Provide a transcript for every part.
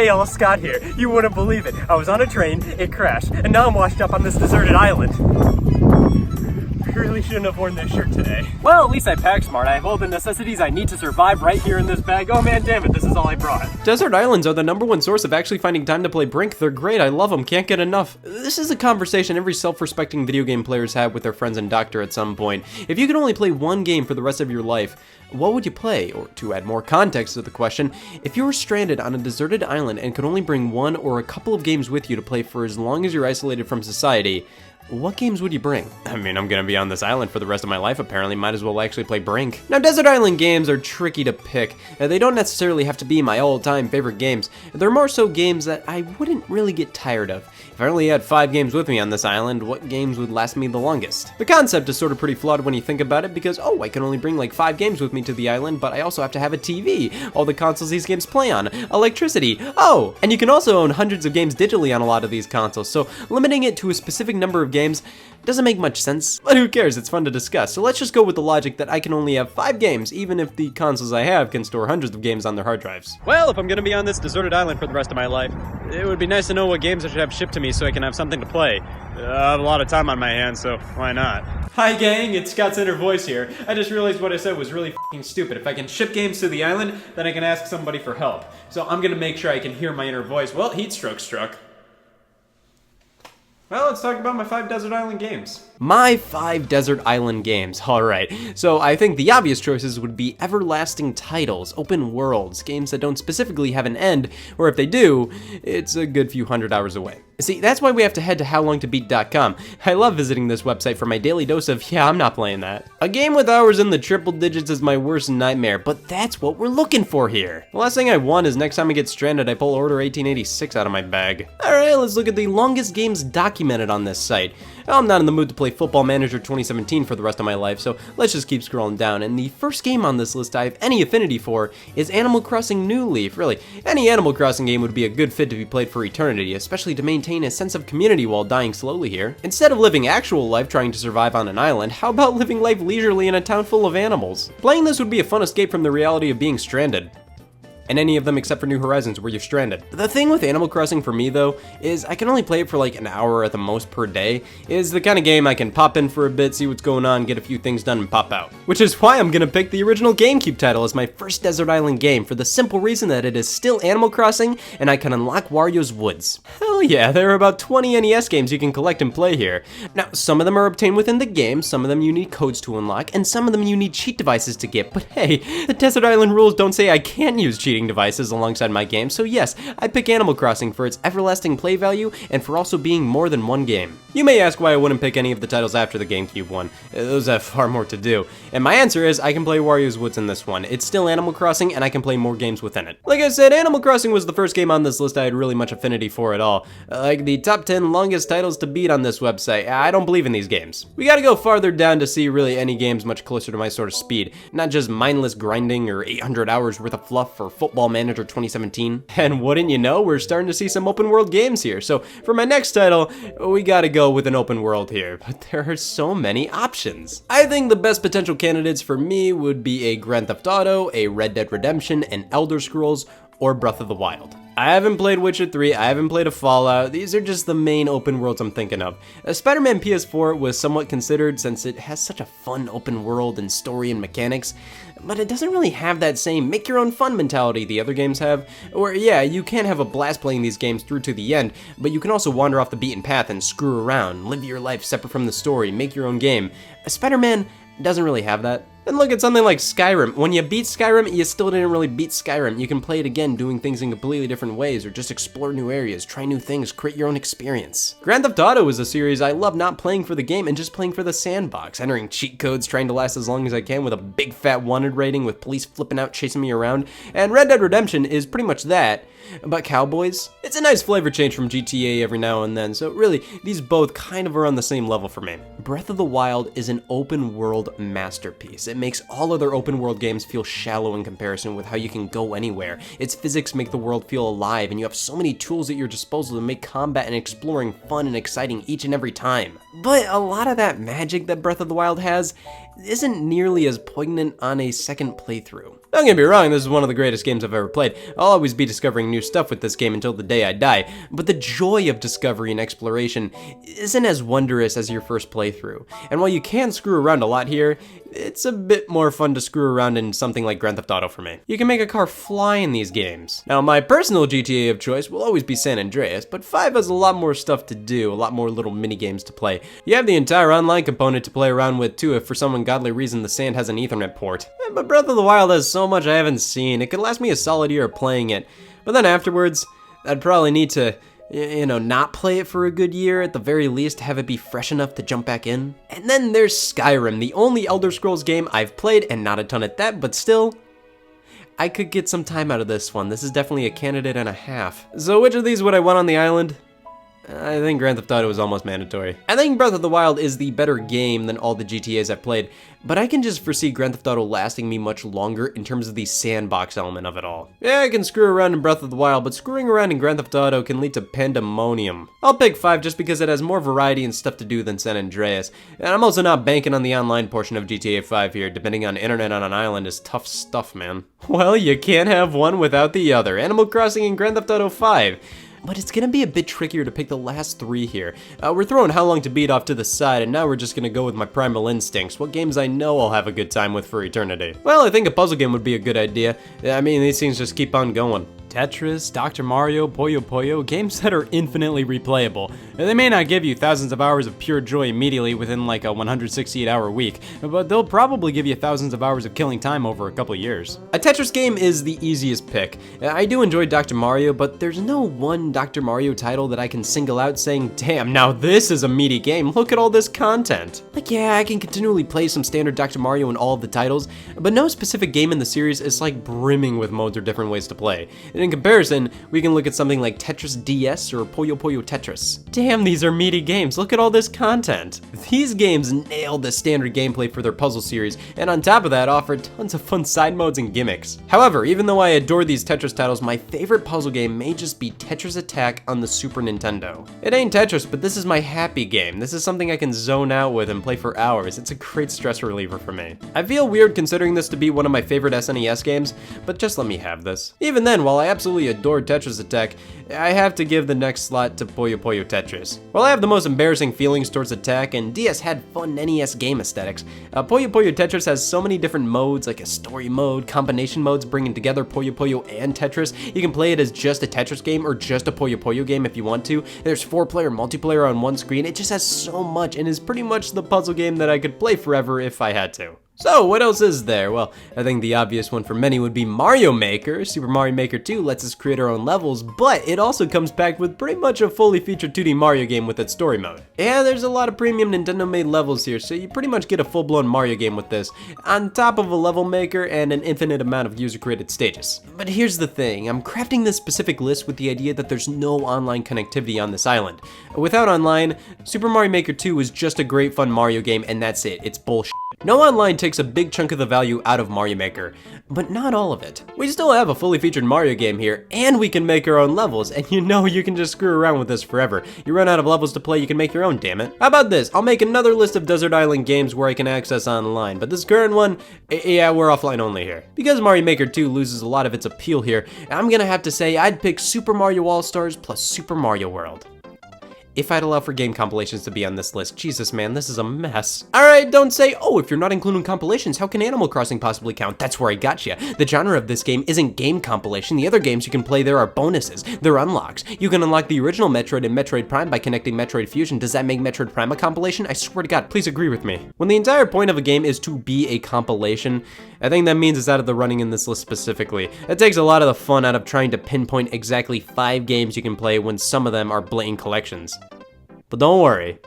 Hey, all, Scott here. You wouldn't believe it. I was on a train, it crashed, and now I'm washed up on this deserted island. I really shouldn't have worn this shirt today. Well, at least I packed smart. I have all the necessities I need to survive right here in this bag. Oh man, damn it, this is all I brought. Desert islands are the #1 source of actually finding time to play Brink. They're great, I love them, can't get enough. This is a conversation every self-respecting video game players have with their friends and doctor at some point. If you could only play one game for the rest of your life, what would you play? Or to add more context to the question, if you were stranded on a deserted island and could only bring one or a couple of games with you to play for as long as you're isolated from society, what games would you bring? I mean, I'm gonna be on this island for the rest of my life apparently, might as well actually play Brink. Now, desert island games are tricky to pick. They don't necessarily have to be my all-time favorite games. They're more so games that I wouldn't really get tired of. If I only had 5 games with me on this island, what games would last me the longest? The concept is sort of pretty flawed when you think about it because, oh, I can only bring like 5 games with me to the island, but I also have to have a TV, all the consoles these games play on, electricity, oh! And you can also own hundreds of games digitally on a lot of these consoles, so limiting it to a specific number of games doesn't make much sense, but who cares, it's fun to discuss. So let's just go with the logic that I can only have 5 games, even if the consoles I have can store hundreds of games on their hard drives. Well, if I'm gonna be on this deserted island for the rest of my life, it would be nice to know what games I should have shipped to me so I can have something to play. I have a lot of time on my hands, so why not? Hi gang, it's Scott's inner voice here. I just realized what I said was really f***ing stupid. If I can ship games to the island, then I can ask somebody for help. So I'm gonna make sure I can hear my inner voice. Well, heat stroke struck. Well, let's talk about my 5 desert island games. My 5 desert island games, alright. So I think the obvious choices would be everlasting titles, open worlds, games that don't specifically have an end, or if they do, it's a good few hundred hours away. See, that's why we have to head to howlongtobeat.com. I love visiting this website for my daily dose of, yeah, I'm not playing that. A game with hours in the triple digits is my worst nightmare, but that's what we're looking for here. The last thing I want is next time I get stranded, I pull Order 1886 out of my bag. Alright, let's look at the longest games documented on this site. I'm not in the mood to play Football Manager 2017 for the rest of my life, so let's just keep scrolling down. And the first game on this list I have any affinity for is Animal Crossing New Leaf. Really, any Animal Crossing game would be a good fit to be played for eternity, especially to maintain a sense of community while dying slowly here. Instead of living actual life trying to survive on an island, how about living life leisurely in a town full of animals? Playing this would be a fun escape from the reality of being stranded. And any of them except for New Horizons where you're stranded. The thing with Animal Crossing for me though, is I can only play it for like an hour at the most per day. It's the kind of game I can pop in for a bit, see what's going on, get a few things done and pop out. Which is why I'm gonna pick the original GameCube title as my first desert island game for the simple reason that it is still Animal Crossing and I can unlock Wario's Woods. Hell yeah, there are about 20 NES games you can collect and play here. Now, some of them are obtained within the game, some of them you need codes to unlock, and some of them you need cheat devices to get, but hey, the desert island rules don't say I can't use cheating devices alongside my game, so yes, I pick Animal Crossing for its everlasting play value and for also being more than one game. You may ask why I wouldn't pick any of the titles after the GameCube one. Those have far more to do. And my answer is I can play Wario's Woods in this one. It's still Animal Crossing and I can play more games within it. Like I said, Animal Crossing was the first game on this list I had really much affinity for at all. Like the top 10 longest titles to beat on this website, I don't believe in these games. We gotta go farther down to see really any games much closer to my sort of speed, not just mindless grinding or 800 hours worth of fluff for Football Manager 2017. And wouldn't you know, we're starting to see some open world games here. So for my next title, we gotta go with an open world here, but there are so many options. I think the best potential candidates for me would be a Grand Theft Auto, a Red Dead Redemption, an Elder Scrolls, or Breath of the Wild. I haven't played Witcher 3, I haven't played a Fallout, these are just the main open worlds I'm thinking of. Spider-Man PS4 was somewhat considered since it has such a fun open world and story and mechanics, but it doesn't really have that same make your own fun mentality the other games have, where yeah, you can have a blast playing these games through to the end, but you can also wander off the beaten path and screw around, live your life separate from the story, make your own game. Spider-Man doesn't really have that. And look at something like Skyrim. When you beat Skyrim, you still didn't really beat Skyrim. You can play it again doing things in completely different ways or just explore new areas, try new things, create your own experience. Grand Theft Auto is a series I love not playing for the game and just playing for the sandbox, entering cheat codes, trying to last as long as I can with a big fat wanted rating with police flipping out chasing me around. And Red Dead Redemption is pretty much that, but cowboys. It's a nice flavor change from GTA every now and then, so really, these both kind of are on the same level for me. Breath of the Wild is an open world masterpiece. It makes all other open world games feel shallow in comparison with how you can go anywhere. Its physics make the world feel alive, and you have so many tools at your disposal to make combat and exploring fun and exciting each and every time. But a lot of that magic that Breath of the Wild has isn't nearly as poignant on a second playthrough. Don't get me wrong, this is one of the greatest games I've ever played. I'll always be discovering new stuff with this game until the day I die, but the joy of discovery and exploration isn't as wondrous as your first playthrough. And while you can screw around a lot here, it's a bit more fun to screw around in something like Grand Theft Auto for me. You can make a car fly in these games. Now, my personal GTA of choice will always be San Andreas, but 5 has a lot more stuff to do, a lot more little mini games to play. You have the entire online component to play around with too if for some ungodly reason the sand has an Ethernet port. But Breath of the Wild has so much I haven't seen, it could last me a solid year of playing it. But then afterwards, I'd probably need to not play it for a good year, at the very least have it be fresh enough to jump back in. And then there's Skyrim, the only Elder Scrolls game I've played, and not a ton at that, but still, I could get some time out of this one. This is definitely a candidate and a half. So which of these would I want on the island? I think Grand Theft Auto is almost mandatory. I think Breath of the Wild is the better game than all the GTAs I've played, but I can just foresee Grand Theft Auto lasting me much longer in terms of the sandbox element of it all. Yeah, I can screw around in Breath of the Wild, but screwing around in Grand Theft Auto can lead to pandemonium. I'll pick 5 just because it has more variety and stuff to do than San Andreas, and I'm also not banking on the online portion of GTA 5 here. Depending on internet on an island is tough stuff, man. Well, you can't have one without the other. Animal Crossing and Grand Theft Auto 5. But it's gonna be a bit trickier to pick the last 3 here. We're throwing How Long to Beat off to the side, and now we're just gonna go with my primal instincts, what games I know I'll have a good time with for eternity. Well, I think a puzzle game would be a good idea. I mean, these things just keep on going. Tetris, Dr. Mario, Puyo Puyo, games that are infinitely replayable. They may not give you thousands of hours of pure joy immediately within like a 168-hour week, but they'll probably give you thousands of hours of killing time over a couple years. A Tetris game is the easiest pick. I do enjoy Dr. Mario, but there's no one Dr. Mario title that I can single out saying, damn, now this is a meaty game, look at all this content. Like, yeah, I can continually play some standard Dr. Mario in all of the titles, but no specific game in the series is like brimming with modes or different ways to play. In comparison, we can look at something like Tetris DS or Puyo Puyo Tetris. Damn, these are meaty games, look at all this content. These games nailed the standard gameplay for their puzzle series, and on top of that offer tons of fun side modes and gimmicks. However, even though I adore these Tetris titles, my favorite puzzle game may just be Tetris Attack on the Super Nintendo. It ain't Tetris, but this is my happy game. This is something I can zone out with and play for hours. It's a great stress reliever for me. I feel weird considering this to be one of my favorite SNES games, but just let me have this. Even then, while I absolutely adore Tetris Attack, I have to give the next slot to Puyo Puyo Tetris. While I have the most embarrassing feelings towards Attack, and DS had fun NES game aesthetics, Puyo Puyo Tetris has so many different modes, like a story mode, combination modes bringing together Puyo Puyo and Tetris. You can play it as just a Tetris game or just a Puyo Puyo game if you want to. There's 4-player multiplayer on one screen. It just has so much and is pretty much the puzzle game that I could play forever if I had to. So, what else is there? Well, I think the obvious one for many would be Mario Maker. Super Mario Maker 2 lets us create our own levels, but it also comes packed with pretty much a fully featured 2D Mario game with its story mode. Yeah, there's a lot of premium Nintendo-made levels here, so you pretty much get a full-blown Mario game with this, on top of a level maker and an infinite amount of user-created stages. But here's the thing, I'm crafting this specific list with the idea that there's no online connectivity on this island. Without online, Super Mario Maker 2 is just a great fun Mario game, and that's it. It's bullshit. No online takes a big chunk of the value out of Mario Maker, but not all of it. We still have a fully featured Mario game here, and we can make our own levels, and you know you can just screw around with this forever. You run out of levels to play, you can make your own, damn it. How about this? I'll make another list of Desert Island games where I can access online, but this current one, yeah, we're offline only here. Because Mario Maker 2 loses a lot of its appeal here, I'm gonna have to say I'd pick Super Mario All-Stars plus Super Mario World. If I'd allow for game compilations to be on this list. Jesus, man, this is a mess. Alright, don't say, oh, if you're not including compilations, how can Animal Crossing possibly count? That's where I gotcha. The genre of this game isn't game compilation. The other games you can play there are bonuses. They're unlocks. You can unlock the original Metroid and Metroid Prime by connecting Metroid Fusion. Does that make Metroid Prime a compilation? I swear to God, please agree with me. When the entire point of a game is to be a compilation, I think that means it's out of the running in this list specifically. It takes a lot of the fun out of trying to pinpoint exactly 5 games you can play when some of them are blatant collections. But don't worry,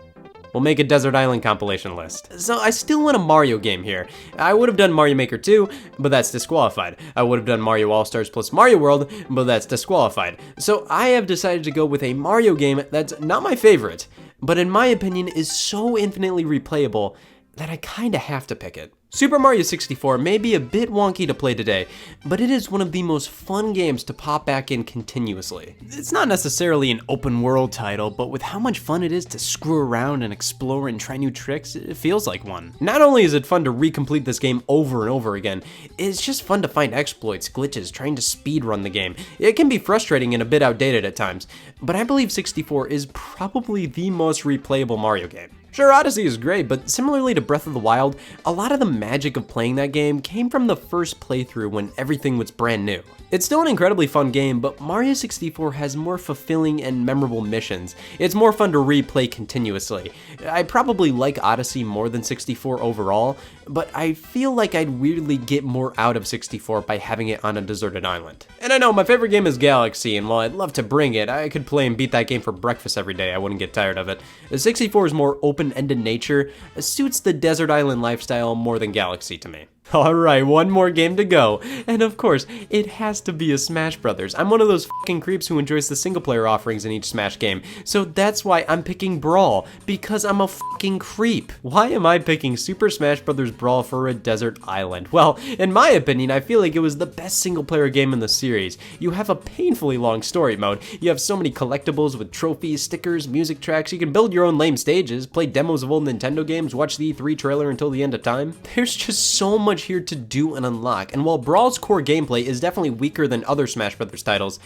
we'll make a Desert Island compilation list. So I still want a Mario game here. I would have done Mario Maker 2, but that's disqualified. I would have done Mario All-Stars plus Mario World, but that's disqualified. So I have decided to go with a Mario game that's not my favorite, but in my opinion is so infinitely replayable that I kinda have to pick it. Super Mario 64 may be a bit wonky to play today, but it is one of the most fun games to pop back in continuously. It's not necessarily an open world title, but with how much fun it is to screw around and explore and try new tricks, it feels like one. Not only is it fun to recomplete this game over and over again, it's just fun to find exploits, glitches, trying to speedrun the game. It can be frustrating and a bit outdated at times, but I believe 64 is probably the most replayable Mario game. Sure, Odyssey is great, but similarly to Breath of the Wild, a lot of the magic of playing that game came from the first playthrough when everything was brand new. It's still an incredibly fun game, but Mario 64 has more fulfilling and memorable missions. It's more fun to replay continuously. I probably like Odyssey more than 64 overall, but I feel like I'd weirdly get more out of 64 by having it on a deserted island. And I know my favorite game is Galaxy, and while I'd love to bring it, I could play and beat that game for breakfast every day. I wouldn't get tired of it. 64's more open-ended nature suits the desert island lifestyle more than Galaxy to me. Alright, one more game to go, and of course, it has to be a Smash Brothers. I'm one of those fucking creeps who enjoys the single player offerings in each Smash game, so that's why I'm picking Brawl, because I'm a fucking creep. Why am I picking Super Smash Brothers Brawl for a desert island? Well, in my opinion, I feel like it was the best single player game in the series. You have a painfully long story mode, you have so many collectibles with trophies, stickers, music tracks, you can build your own lame stages, play demos of old Nintendo games, watch the E3 trailer until the end of time. There's just so much here to do and unlock, and while Brawl's core gameplay is definitely weaker than other Smash Brothers titles,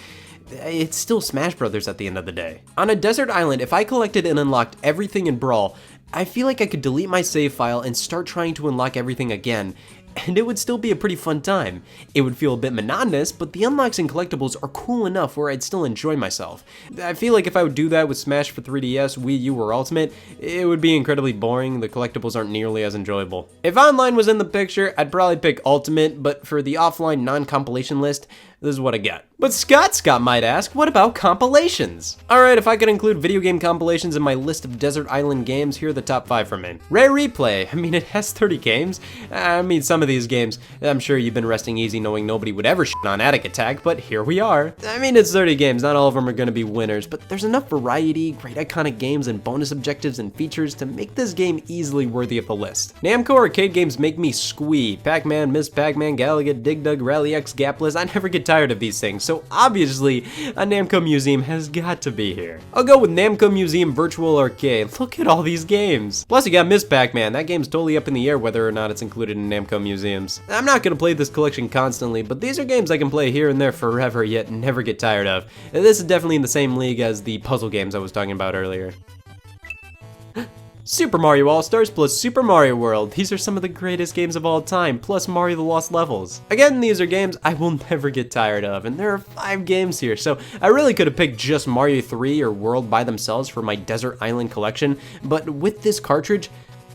it's still Smash Brothers at the end of the day. On a desert island, if I collected and unlocked everything in Brawl, I feel like I could delete my save file and start trying to unlock everything again, and it would still be a pretty fun time. It would feel a bit monotonous, but the unlocks and collectibles are cool enough where I'd still enjoy myself. I feel like if I would do that with Smash for 3DS, Wii U, or Ultimate, it would be incredibly boring. The collectibles aren't nearly as enjoyable. If online was in the picture, I'd probably pick Ultimate, but for the offline non-compilation list, this is what I got. But Scott might ask, what about compilations? Alright, if I could include video game compilations in my list of desert island games, here are the top 5 for me. Rare Replay, I mean, it has 30 games. I mean, some of these games, I'm sure you've been resting easy knowing nobody would ever shit on Attic Attack, but here we are. I mean, it's 30 games, not all of them are gonna be winners, but there's enough variety, great iconic games, and bonus objectives and features to make this game easily worthy of the list. Namco arcade games make me squee. Pac-Man, Ms. Pac-Man, Galaga, Dig Dug, Rally X, Gapless, I never get tired of these things, so obviously a Namco Museum has got to be here. I'll go with Namco Museum Virtual Arcade. Look at all these games. Plus you got Ms. Pac-Man. That game's totally up in the air whether or not it's included in Namco Museums. I'm not gonna play this collection constantly, but these are games I can play here and there forever yet never get tired of. And this is definitely in the same league as the puzzle games I was talking about earlier. Super Mario All-Stars plus Super Mario World. These are some of the greatest games of all time, plus Mario the Lost Levels. Again, these are games I will never get tired of, and there are 5 games here, so I really could have picked just Mario 3 or World by themselves for my Desert Island collection, but with this cartridge,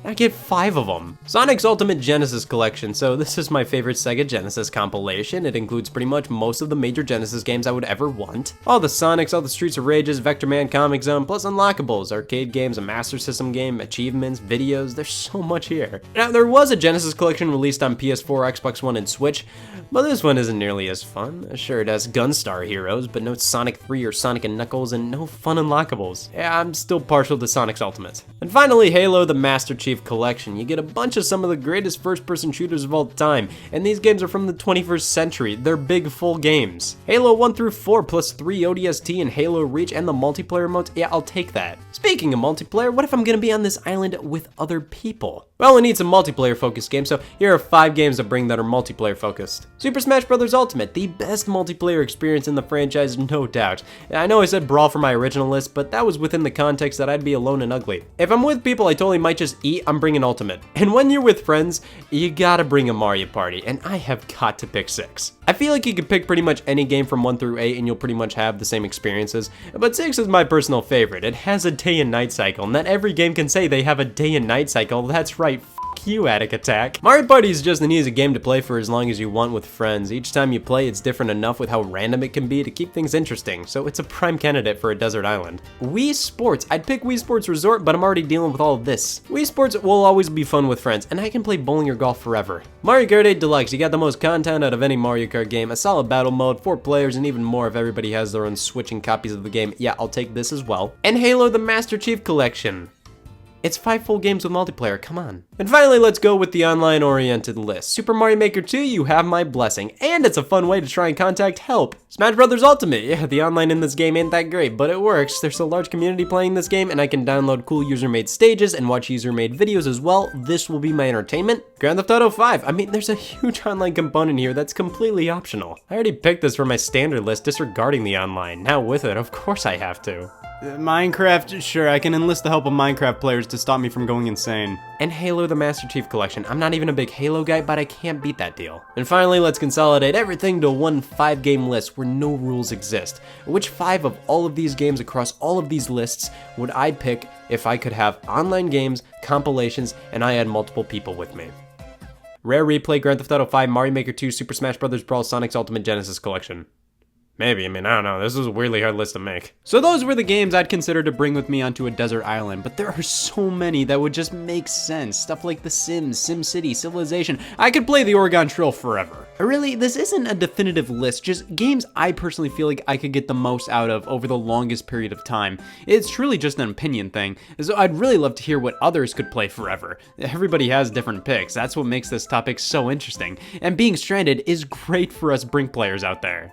I get 5 of them. Sonic's Ultimate Genesis Collection, so this is my favorite Sega Genesis compilation. It includes pretty much most of the major Genesis games I would ever want. All the Sonics, all the Streets of Rages, Vector Man, Comic Zone, plus unlockables, arcade games, a Master System game, achievements, videos, there's so much here. Now, there was a Genesis collection released on PS4, Xbox One, and Switch, but this one isn't nearly as fun. Sure, it has Gunstar heroes, but no Sonic 3 or Sonic and Knuckles, and no fun unlockables. Yeah, I'm still partial to Sonic's Ultimate. And finally, Halo the Master Chief Collection. You get a bunch of some of the greatest first-person shooters of all time, and these games are from the 21st century. They're big, full games. Halo 1 through 4 plus 3 ODST and Halo Reach and the multiplayer modes, yeah, I'll take that. Speaking of multiplayer, what if I'm gonna be on this island with other people? Well, we need some multiplayer-focused games, so here are 5 games to bring that are multiplayer-focused. Super Smash Bros. Ultimate, the best multiplayer experience in the franchise, no doubt. I know I said Brawl for my original list, but that was within the context that I'd be alone and ugly. If I'm with people I totally might just eat, I'm bringing Ultimate. And when you're with friends, you gotta bring a Mario Party, and I have got to pick 6. I feel like you could pick pretty much any game from 1 through 8 and you'll pretty much have the same experiences, but 6 is my personal favorite. It has a day and night cycle, and not every game can say they have a day and night cycle. That's right, f you, Attic Attack. Mario Party is just an easy game to play for as long as you want with friends. Each time you play, it's different enough with how random it can be to keep things interesting, so it's a prime candidate for a desert island. Wii Sports, I'd pick Wii Sports Resort, but I'm already dealing with all of this. Wii Sports will always be fun with friends, and I can play bowling or golf forever. Mario Kart 8 Deluxe, you got the most content out of any Mario Kart game, a solid battle mode, 4 players, and even more if everybody has their own switching copies of the game. Yeah, I'll take this as well. And Halo the Master Chief Collection. It's 5 full games with multiplayer, come on. And finally, let's go with the online-oriented list. Super Mario Maker 2, you have my blessing, and it's a fun way to try and contact help. Smash Bros. Ultimate, yeah, the online in this game ain't that great, but it works. There's a large community playing this game, and I can download cool user-made stages and watch user-made videos as well. This will be my entertainment. Grand Theft Auto 5, I mean, there's a huge online component here that's completely optional. I already picked this for my standard list, disregarding the online. Now with it, of course I have to. Minecraft, sure, I can enlist the help of Minecraft players to stop me from going insane. And Halo the Master Chief Collection. I'm not even a big Halo guy, but I can't beat that deal. And finally, let's consolidate everything to one 5-game list where no rules exist. Which 5 of all of these games across all of these lists would I pick if I could have online games, compilations, and I had multiple people with me? Rare Replay, Grand Theft Auto 5, Mario Maker 2, Super Smash Bros. Brawl, Sonic's Ultimate Genesis Collection. Maybe, I mean, I don't know, this is a weirdly hard list to make. So those were the games I'd consider to bring with me onto a desert island, but there are so many that would just make sense. Stuff like The Sims, SimCity, Civilization. I could play the Oregon Trail forever. Really, this isn't a definitive list, just games I personally feel like I could get the most out of over the longest period of time. It's truly just an opinion thing, so I'd really love to hear what others could play forever. Everybody has different picks, that's what makes this topic so interesting, and being stranded is great for us Brink players out there.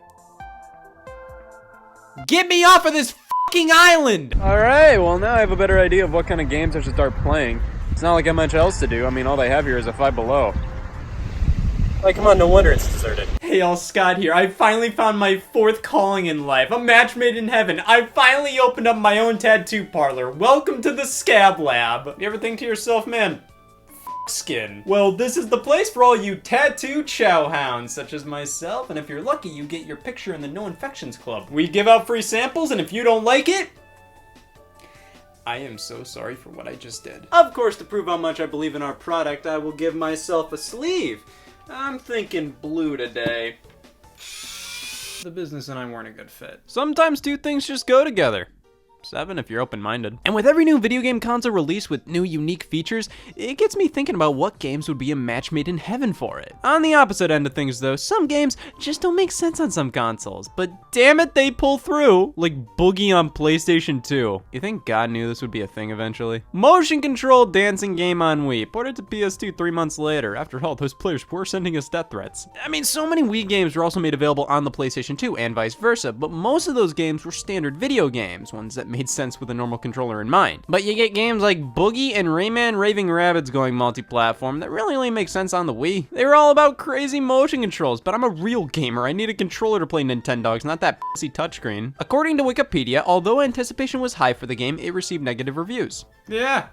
Get me off of this fucking island! Alright, well now I have a better idea of what kind of games I should start playing. It's not like I have much else to do. I mean, all they have here is a Five Below. Like, come on, no wonder it's deserted. Hey y'all, Scott here. I finally found my 4th calling in life. A match made in heaven. I finally opened up my own tattoo parlor. Welcome to the Scab Lab. You ever think to yourself, man, skin? Well, this is the place for all you tattoo chow hounds, such as myself, and if you're lucky, you get your picture in the No Infections Club. We give out free samples, and if you don't like it, I am so sorry for what I just did. Of course, to prove how much I believe in our product, I will give myself a sleeve. I'm thinking blue today. The business and I weren't a good fit. Sometimes two things just go together. 7 if you're open-minded. And with every new video game console released with new unique features, it gets me thinking about what games would be a match made in heaven for it. On the opposite end of things though, some games just don't make sense on some consoles, but damn it, they pull through, like Boogie on PlayStation 2. You think God knew this would be a thing eventually? Motion controlled dancing game on Wii, ported to PS2 3 months later. After all, those players were sending us death threats. I mean, so many Wii games were also made available on the PlayStation 2 and vice versa, but most of those games were standard video games, ones that made sense with a normal controller in mind. But you get games like Boogie and Rayman Raving Rabbids going multi-platform that really only make sense on the Wii. They were all about crazy motion controls, but I'm a real gamer. I need a controller to play Nintendogs, not that pussy touchscreen. According to Wikipedia, although anticipation was high for the game, it received negative reviews. Yeah.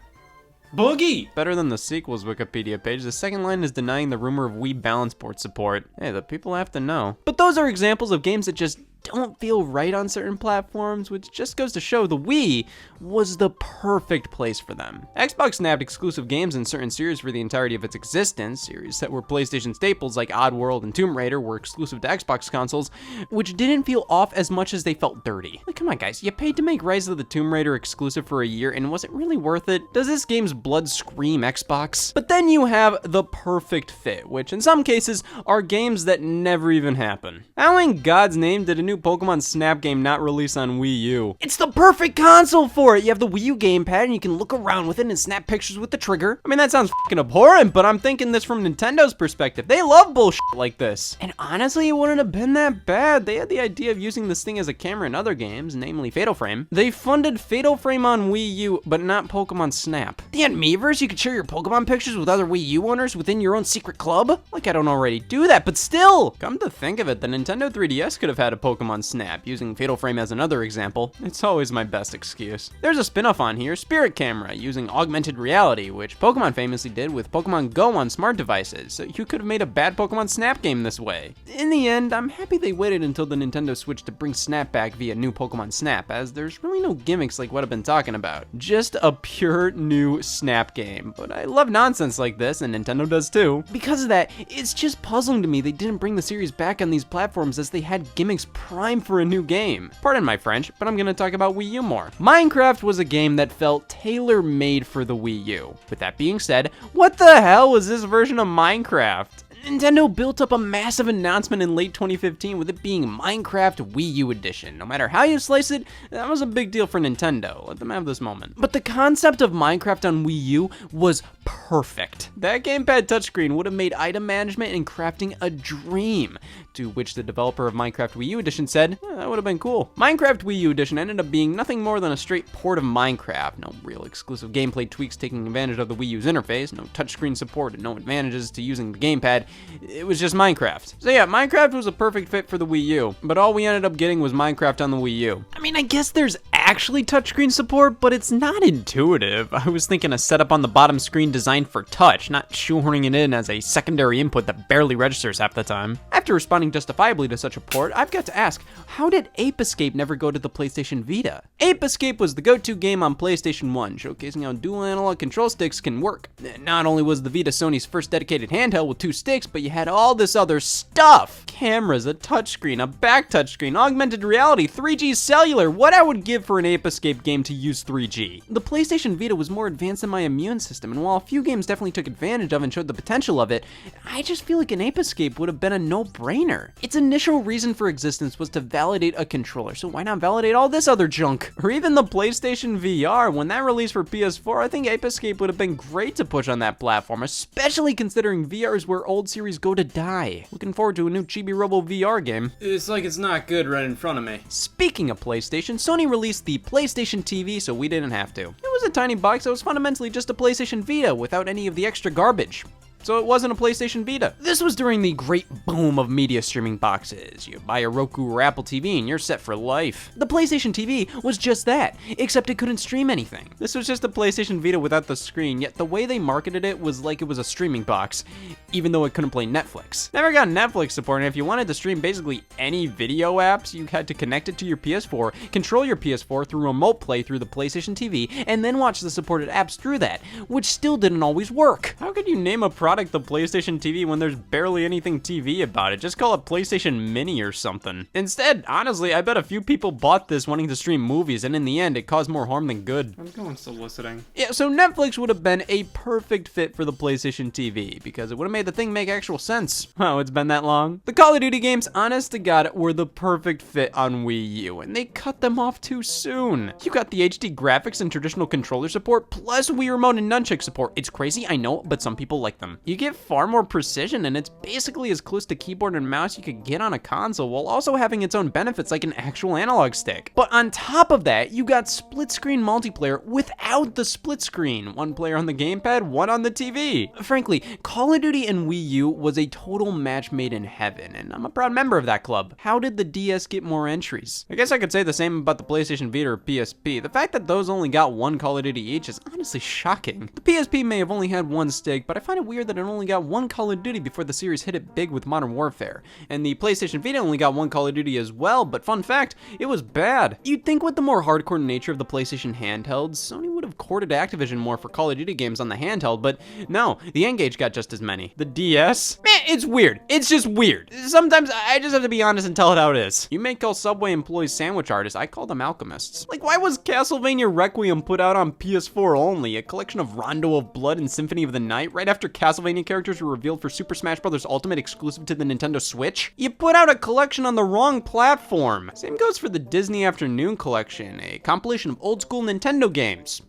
Boogie! Better than the sequel's Wikipedia page, the second line is denying the rumor of Wii balance port support. Hey, the people have to know. But those are examples of games that just don't feel right on certain platforms, which just goes to show the Wii was the perfect place for them. Xbox snapped exclusive games in certain series for the entirety of its existence. Series that were PlayStation staples like Oddworld and Tomb Raider were exclusive to Xbox consoles, which didn't feel off as much as they felt dirty. Like, come on guys, you paid to make Rise of the Tomb Raider exclusive for a year, and was it really worth it? Does this game's blood scream Xbox? But then you have the perfect fit, which in some cases are games that never even happen. How in God's name did a new Pokemon Snap game not release on Wii U? It's the perfect console for it! You have the Wii U gamepad and you can look around with it and snap pictures with the trigger. I mean, that sounds fucking abhorrent, but I'm thinking this from Nintendo's perspective. They love bullshit like this. And honestly, it wouldn't have been that bad. They had the idea of using this thing as a camera in other games, namely Fatal Frame. They funded Fatal Frame on Wii U, but not Pokemon Snap. They had Miiverse, you could share your Pokemon pictures with other Wii U owners within your own secret club? Like I don't already do that, but still! Come to think of it, the Nintendo 3DS could have had a Pokemon Snap, using Fatal Frame as another example. It's always my best excuse. There's a spin-off on here, Spirit Camera, using augmented reality, which Pokemon famously did with Pokemon Go on smart devices, so you could have made a bad Pokemon Snap game this way. In the end, I'm happy they waited until the Nintendo Switch to bring Snap back via new Pokemon Snap, as there's really no gimmicks like what I've been talking about. Just a pure new Snap game. But I love nonsense like this, and Nintendo does too. Because of that, it's just puzzling to me they didn't bring the series back on these platforms as they had gimmicks prime for a new game. Pardon my French, but I'm gonna talk about Wii U more. Minecraft was a game that felt tailor-made for the Wii U. With that being said, what the hell was this version of Minecraft? Nintendo built up a massive announcement in late 2015 with it being Minecraft Wii U Edition. No matter how you slice it, that was a big deal for Nintendo. Let them have this moment. But the concept of Minecraft on Wii U was perfect. That gamepad touchscreen would have made item management and crafting a dream, to which the developer of Minecraft Wii U Edition said, that would have been cool. Minecraft Wii U Edition ended up being nothing more than a straight port of Minecraft. No real exclusive gameplay tweaks taking advantage of the Wii U's interface, no touchscreen support, and no advantages to using the gamepad. It was just Minecraft. So yeah, Minecraft was a perfect fit for the Wii U, but all we ended up getting was Minecraft on the Wii U. I mean, I guess there's actually touchscreen support, but it's not intuitive. I was thinking a setup on the bottom screen designed for touch, not shoehorning it in as a secondary input that barely registers half the time. After responding justifiably to such a port, I've got to ask, how did Ape Escape never go to the PlayStation Vita? Ape Escape was the go-to game on PlayStation 1, showcasing how dual analog control sticks can work. Not only was the Vita Sony's first dedicated handheld with 2 sticks, but you had all this other stuff. Cameras, a touchscreen, a back touchscreen, augmented reality, 3G cellular. What I would give for an Ape Escape game to use 3G. The PlayStation Vita was more advanced than my immune system, and while a few games definitely took advantage of and showed the potential of it, I just feel like an Ape Escape would have been a no-brainer. Its initial reason for existence was to validate a controller, so why not validate all this other junk? Or even the PlayStation VR, when that released for PS4, I think Ape Escape would have been great to push on that platform, especially considering VR is where old series go to die. Looking forward to a new Chibi Robo VR game. It's like it's not good right in front of me. Speaking of PlayStation, Sony released the PlayStation TV, so we didn't have to. It was a tiny box that was fundamentally just a PlayStation Vita without any of the extra garbage. So it wasn't a PlayStation Vita. This was during the great boom of media streaming boxes. You buy a Roku or Apple TV and you're set for life. The PlayStation TV was just that, except it couldn't stream anything. This was just a PlayStation Vita without the screen, yet the way they marketed it was like it was a streaming box, even though it couldn't play Netflix. Never got Netflix support, and if you wanted to stream basically any video apps, you had to connect it to your PS4, control your PS4 through remote play through the PlayStation TV, and then watch the supported apps through that, which still didn't always work. How could you name a product the PlayStation TV when there's barely anything TV about it? Just call it PlayStation Mini or something. Instead, honestly, I bet a few people bought this wanting to stream movies, and in the end, it caused more harm than good. I'm going soliciting. Yeah, so Netflix would have been a perfect fit for the PlayStation TV, because it would have made the thing make actual sense. Wow, it's been that long? The Call of Duty games, honest to God, were the perfect fit on Wii U, and they cut them off too soon. You got the HD graphics and traditional controller support, plus Wii Remote and Nunchuk support. It's crazy, I know, but some people like them. You get far more precision, and it's basically as close to keyboard and mouse you could get on a console, while also having its own benefits like an actual analog stick. But on top of that, you got split screen multiplayer without the split screen. One player on the gamepad, one on the TV. Frankly, Call of Duty and Wii U was a total match made in heaven, and I'm a proud member of that club. How did the DS get more entries? I guess I could say the same about the PlayStation Vita or PSP. The fact that those only got one Call of Duty each is honestly shocking. The PSP may have only had one stick, but I find it weird that it only got one Call of Duty before the series hit it big with Modern Warfare. And the PlayStation Vita only got one Call of Duty as well, but fun fact, it was bad. You'd think with the more hardcore nature of the PlayStation handhelds, Sony would have courted Activision more for Call of Duty games on the handheld, but no, the N-Gage got just as many. The DS? Man, it's weird. It's just weird. Sometimes I just have to be honest and tell it how it is. You may call Subway employees sandwich artists, I call them alchemists. Like, why was Castlevania Requiem put out on PS4 only? A collection of Rondo of Blood and Symphony of the Night right after Castlevania characters were revealed for Super Smash Bros. Ultimate exclusive to the Nintendo Switch? You put out a collection on the wrong platform. Same goes for the Disney Afternoon Collection, a compilation of old school Nintendo games.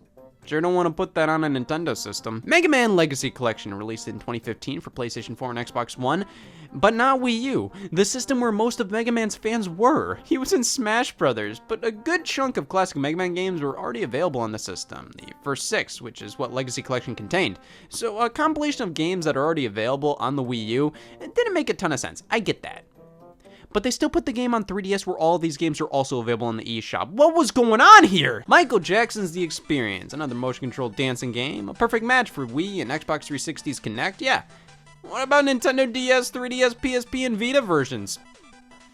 Sure don't want to put that on a Nintendo system. Mega Man Legacy Collection, released in 2015 for PlayStation 4 and Xbox One, but not Wii U, the system where most of Mega Man's fans were. He was in Smash Brothers, but a good chunk of classic Mega Man games were already available on the system, the first 6, which is what Legacy Collection contained. So a compilation of games that are already available on the Wii U, it didn't make a ton of sense. I get that. But they still put the game on 3DS where all these games are also available in the eShop. What was going on here? Michael Jackson's The Experience, another motion-controlled dancing game, a perfect match for Wii and Xbox 360's Kinect, yeah. What about Nintendo DS, 3DS, PSP, and Vita versions?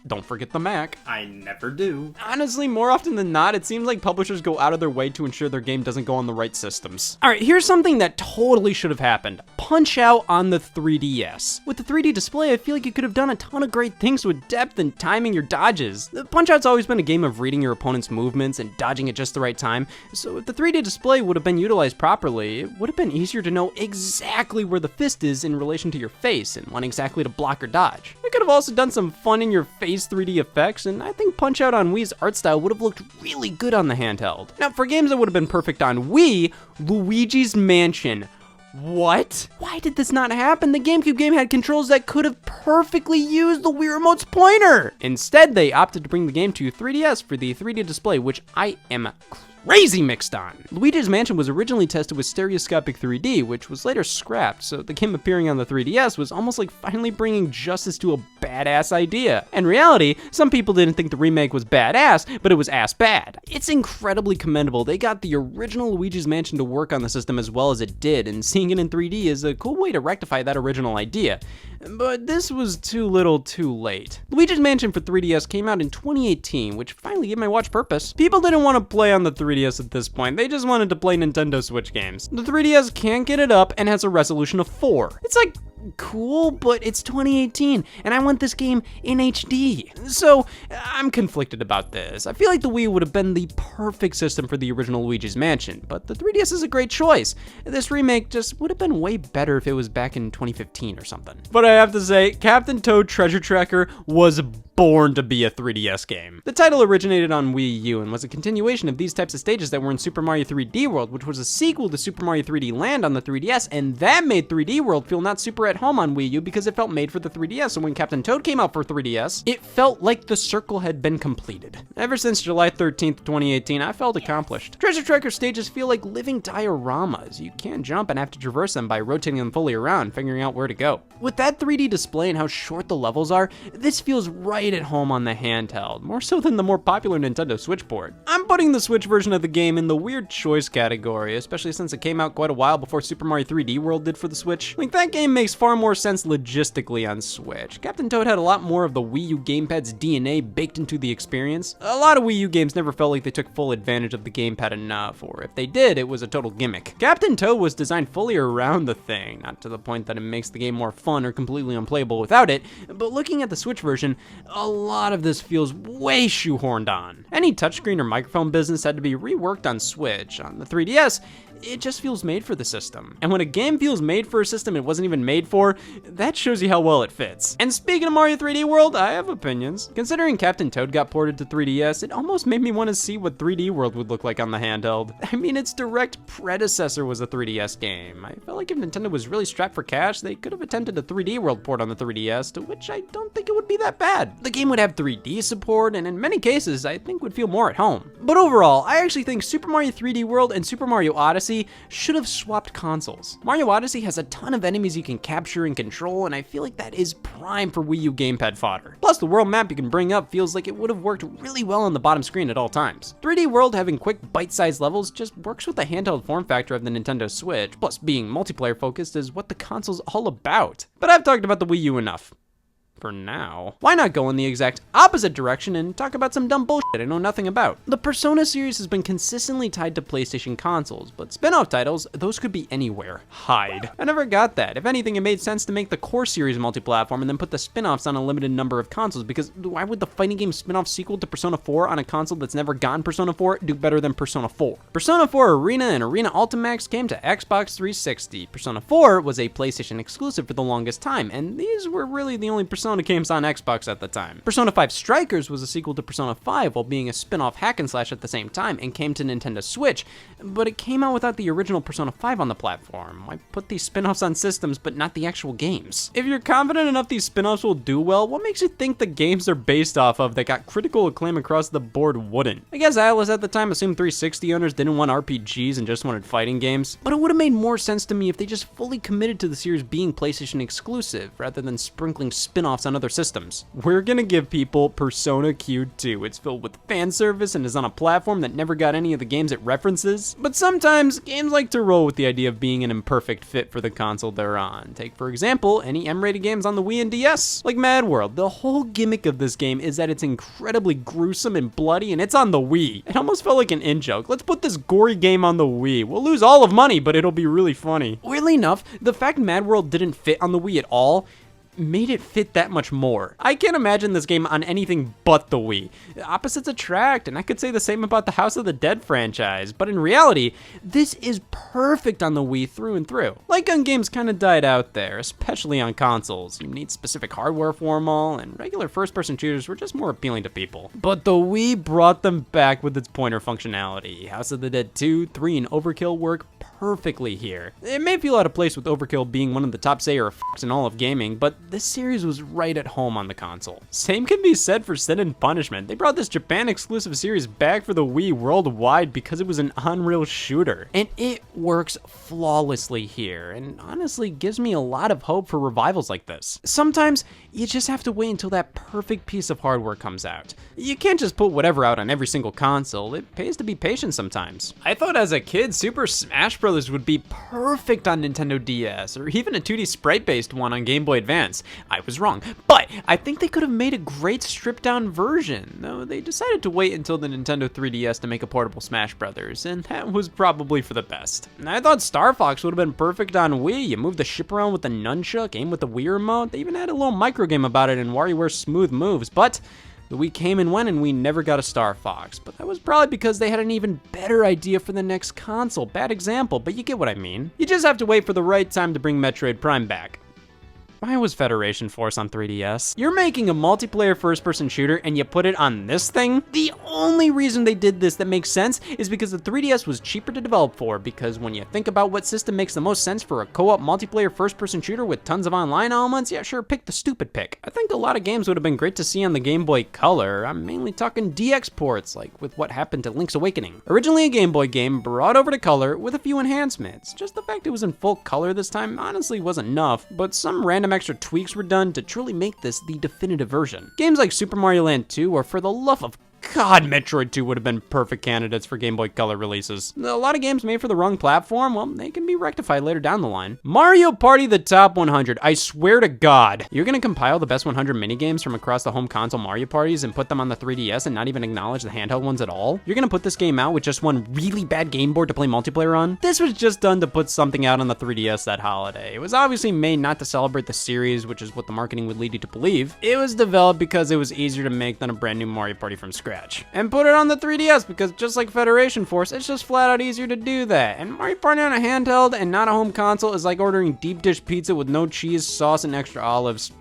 don't forget the Mac. I never do. Honestly, more often than not, it seems like publishers go out of their way to ensure their game doesn't go on the right systems. Alright, here's something that totally should have happened. Punch-Out on the 3DS. With the 3D display, I feel like you could have done a ton of great things with depth and timing your dodges. Punch-Out's always been a game of reading your opponent's movements and dodging at just the right time, so if the 3D display would have been utilized properly, it would have been easier to know exactly where the fist is in relation to your face and when exactly to block or dodge. It could have also done some fun-in-your-face 3D effects, and I think Punch-Out on Wii's art style would have looked really good on the handheld. Now, for games that would have been perfect on Wii, Luigi's Mansion. What? Why did this not happen? The GameCube game had controls that could have perfectly used the Wii Remote's pointer. Instead, they opted to bring the game to 3DS for the 3D display, which I am crazy mixed on. Luigi's Mansion was originally tested with stereoscopic 3D, which was later scrapped, so the game appearing on the 3DS was almost like finally bringing justice to a badass idea. In reality, some people didn't think the remake was badass, but it was ass bad. It's incredibly commendable they got the original Luigi's Mansion to work on the system as well as it did, and seeing it in 3D is a cool way to rectify that original idea. But this was too little too late. Luigi's Mansion for 3DS came out in 2018, which finally gave my watch purpose. People didn't want to play on the 3DS at this point, they just wanted to play Nintendo Switch games. The 3DS can't get it up and has a resolution of 4. It's like, cool, but it's 2018 and I want this game in HD. So I'm conflicted about this. I feel like the Wii would have been the perfect system for the original Luigi's Mansion, but the 3DS is a great choice. This remake just would have been way better if it was back in 2015 or something. But I have to say, Captain Toad Treasure Tracker was born to be a 3DS game. The title originated on Wii U and was a continuation of these types of stages that were in Super Mario 3D World, which was a sequel to Super Mario 3D Land on the 3DS, and that made 3D World feel not super at home on Wii U because it felt made for the 3DS, so when Captain Toad came out for 3DS, it felt like the circle had been completed. Ever since July 13th, 2018, I felt accomplished. Treasure Tracker stages feel like living dioramas. You can't jump and have to traverse them by rotating them fully around, figuring out where to go. With that 3D display and how short the levels are, this feels right at home on the handheld, more so than the more popular Nintendo Switch port. I'm putting the Switch version of the game in the weird choice category, especially since it came out quite a while before Super Mario 3D World did for the Switch. Like, that game makes far more sense logistically on Switch. Captain Toad had a lot more of the Wii U gamepad's DNA baked into the experience. A lot of Wii U games never felt like they took full advantage of the gamepad enough, or if they did, it was a total gimmick. Captain Toad was designed fully around the thing, not to the point that it makes the game more fun or completely unplayable without it, but looking at the Switch version, a lot of this feels way shoehorned on. Any touchscreen or microphone business had to be reworked on Switch. On the 3DS, it just feels made for the system. And when a game feels made for a system it wasn't even made for, that shows you how well it fits. And speaking of Mario 3D World, I have opinions. Considering Captain Toad got ported to 3DS, it almost made me want to see what 3D World would look like on the handheld. I mean, its direct predecessor was a 3DS game. I felt like if Nintendo was really strapped for cash, they could have attempted a 3D World port on the 3DS, to which I don't think it would be that bad. The game would have 3D support, and in many cases, I think would feel more at home. But overall, I actually think Super Mario 3D World and Super Mario Odyssey should have swapped consoles. Mario Odyssey has a ton of enemies you can capture and control, and I feel like that is prime for Wii U gamepad fodder. Plus, the world map you can bring up feels like it would have worked really well on the bottom screen at all times. 3D World having quick bite-sized levels just works with the handheld form factor of the Nintendo Switch, plus being multiplayer focused is what the console's all about. But I've talked about the Wii U enough. For now. Why not go in the exact opposite direction and talk about some dumb bullshit I know nothing about? The Persona series has been consistently tied to PlayStation consoles, but spin-off titles, those could be anywhere. Hide. I never got that. If anything, it made sense to make the core series multi-platform and then put the spin-offs on a limited number of consoles, because why would the fighting game spin-off sequel to Persona 4 on a console that's never gotten Persona 4 do better than Persona 4? Persona 4 Arena and Arena Ultimax came to Xbox 360. Persona 4 was a PlayStation exclusive for the longest time, and these were really the only Persona games on Xbox at the time. Persona 5 Strikers was a sequel to Persona 5 while being a spin-off hack and slash at the same time and came to Nintendo Switch, but it came out without the original Persona 5 on the platform. Why put these spin-offs on systems but not the actual games? If you're confident enough these spin-offs will do well, what makes you think the games they're based off of that got critical acclaim across the board wouldn't? I guess Atlas at the time assumed 360 owners didn't want RPGs and just wanted fighting games, but it would have made more sense to me if they just fully committed to the series being PlayStation exclusive rather than sprinkling spin-off one-offs on other systems. We're gonna give people Persona Q2. It's filled with fan service and is on a platform that never got any of the games it references. But sometimes, games like to roll with the idea of being an imperfect fit for the console they're on. Take, for example, any M-rated games on the Wii and DS, like Mad World. The whole gimmick of this game is that it's incredibly gruesome and bloody, and it's on the Wii. It almost felt like an in-joke. Let's put this gory game on the Wii. We'll lose all of money, but it'll be really funny. Weirdly enough, the fact Mad World didn't fit on the Wii at all made it fit that much more. I can't imagine this game on anything but the Wii. Opposites attract, and I could say the same about the House of the Dead franchise, but in reality, this is perfect on the Wii through and through. Light gun games kind of died out there, especially on consoles. You need specific hardware for them all, and regular first-person shooters were just more appealing to people. But the Wii brought them back with its pointer functionality. House of the Dead 2, 3, and Overkill work perfectly here. It may feel out of place with Overkill being one of the top Sayer f***s in all of gaming, but this series was right at home on the console. Same can be said for Sin and Punishment. They brought this Japan exclusive series back for the Wii worldwide because it was an unreal shooter. And it works flawlessly here, and honestly gives me a lot of hope for revivals like this. Sometimes you just have to wait until that perfect piece of hardware comes out. You can't just put whatever out on every single console. It pays to be patient sometimes. I thought as a kid Super Smash Bros. Would be perfect on Nintendo DS, or even a 2D sprite-based one on Game Boy Advance. I was wrong, but I think they could have made a great stripped-down version, though they decided to wait until the Nintendo 3DS to make a portable Smash Brothers, and that was probably for the best. I thought Star Fox would have been perfect on Wii. You move the ship around with the nunchuck, aim with the Wii remote. They even had a little micro game about it in WarioWare's Smooth Moves, but the Wii came and went, and we never got a Star Fox, but that was probably because they had an even better idea for the next console. Bad example, but you get what I mean. You just have to wait for the right time to bring Metroid Prime back. Why was Federation Force on 3DS? You're making a multiplayer first-person shooter and you put it on this thing? The only reason they did this that makes sense is because the 3DS was cheaper to develop for, because when you think about what system makes the most sense for a co-op multiplayer first-person shooter with tons of online elements, yeah sure, pick the stupid pick. I think a lot of games would have been great to see on the Game Boy Color. I'm mainly talking DX ports, like with what happened to Link's Awakening. Originally a Game Boy game, brought over to Color with a few enhancements. Just the fact it was in full color this time honestly wasn't enough, but some random extra tweaks were done to truly make this the definitive version. Games like Super Mario Land 2, or for the love of God, Metroid 2 would have been perfect candidates for Game Boy Color releases. A lot of games made for the wrong platform, well, they can be rectified later down the line. Mario Party the Top 100, I swear to God. You're gonna compile the best 100 minigames from across the home console Mario Parties and put them on the 3DS and not even acknowledge the handheld ones at all? You're gonna put this game out with just one really bad game board to play multiplayer on? This was just done to put something out on the 3DS that holiday. It was obviously made not to celebrate the series, which is what the marketing would lead you to believe. It was developed because it was easier to make than a brand new Mario Party from scratch. And put it on the 3DS because just like Federation Force, it's just flat out easier to do that. And Mario Party on a handheld and not a home console is like ordering deep dish pizza with no cheese, sauce, and extra olives.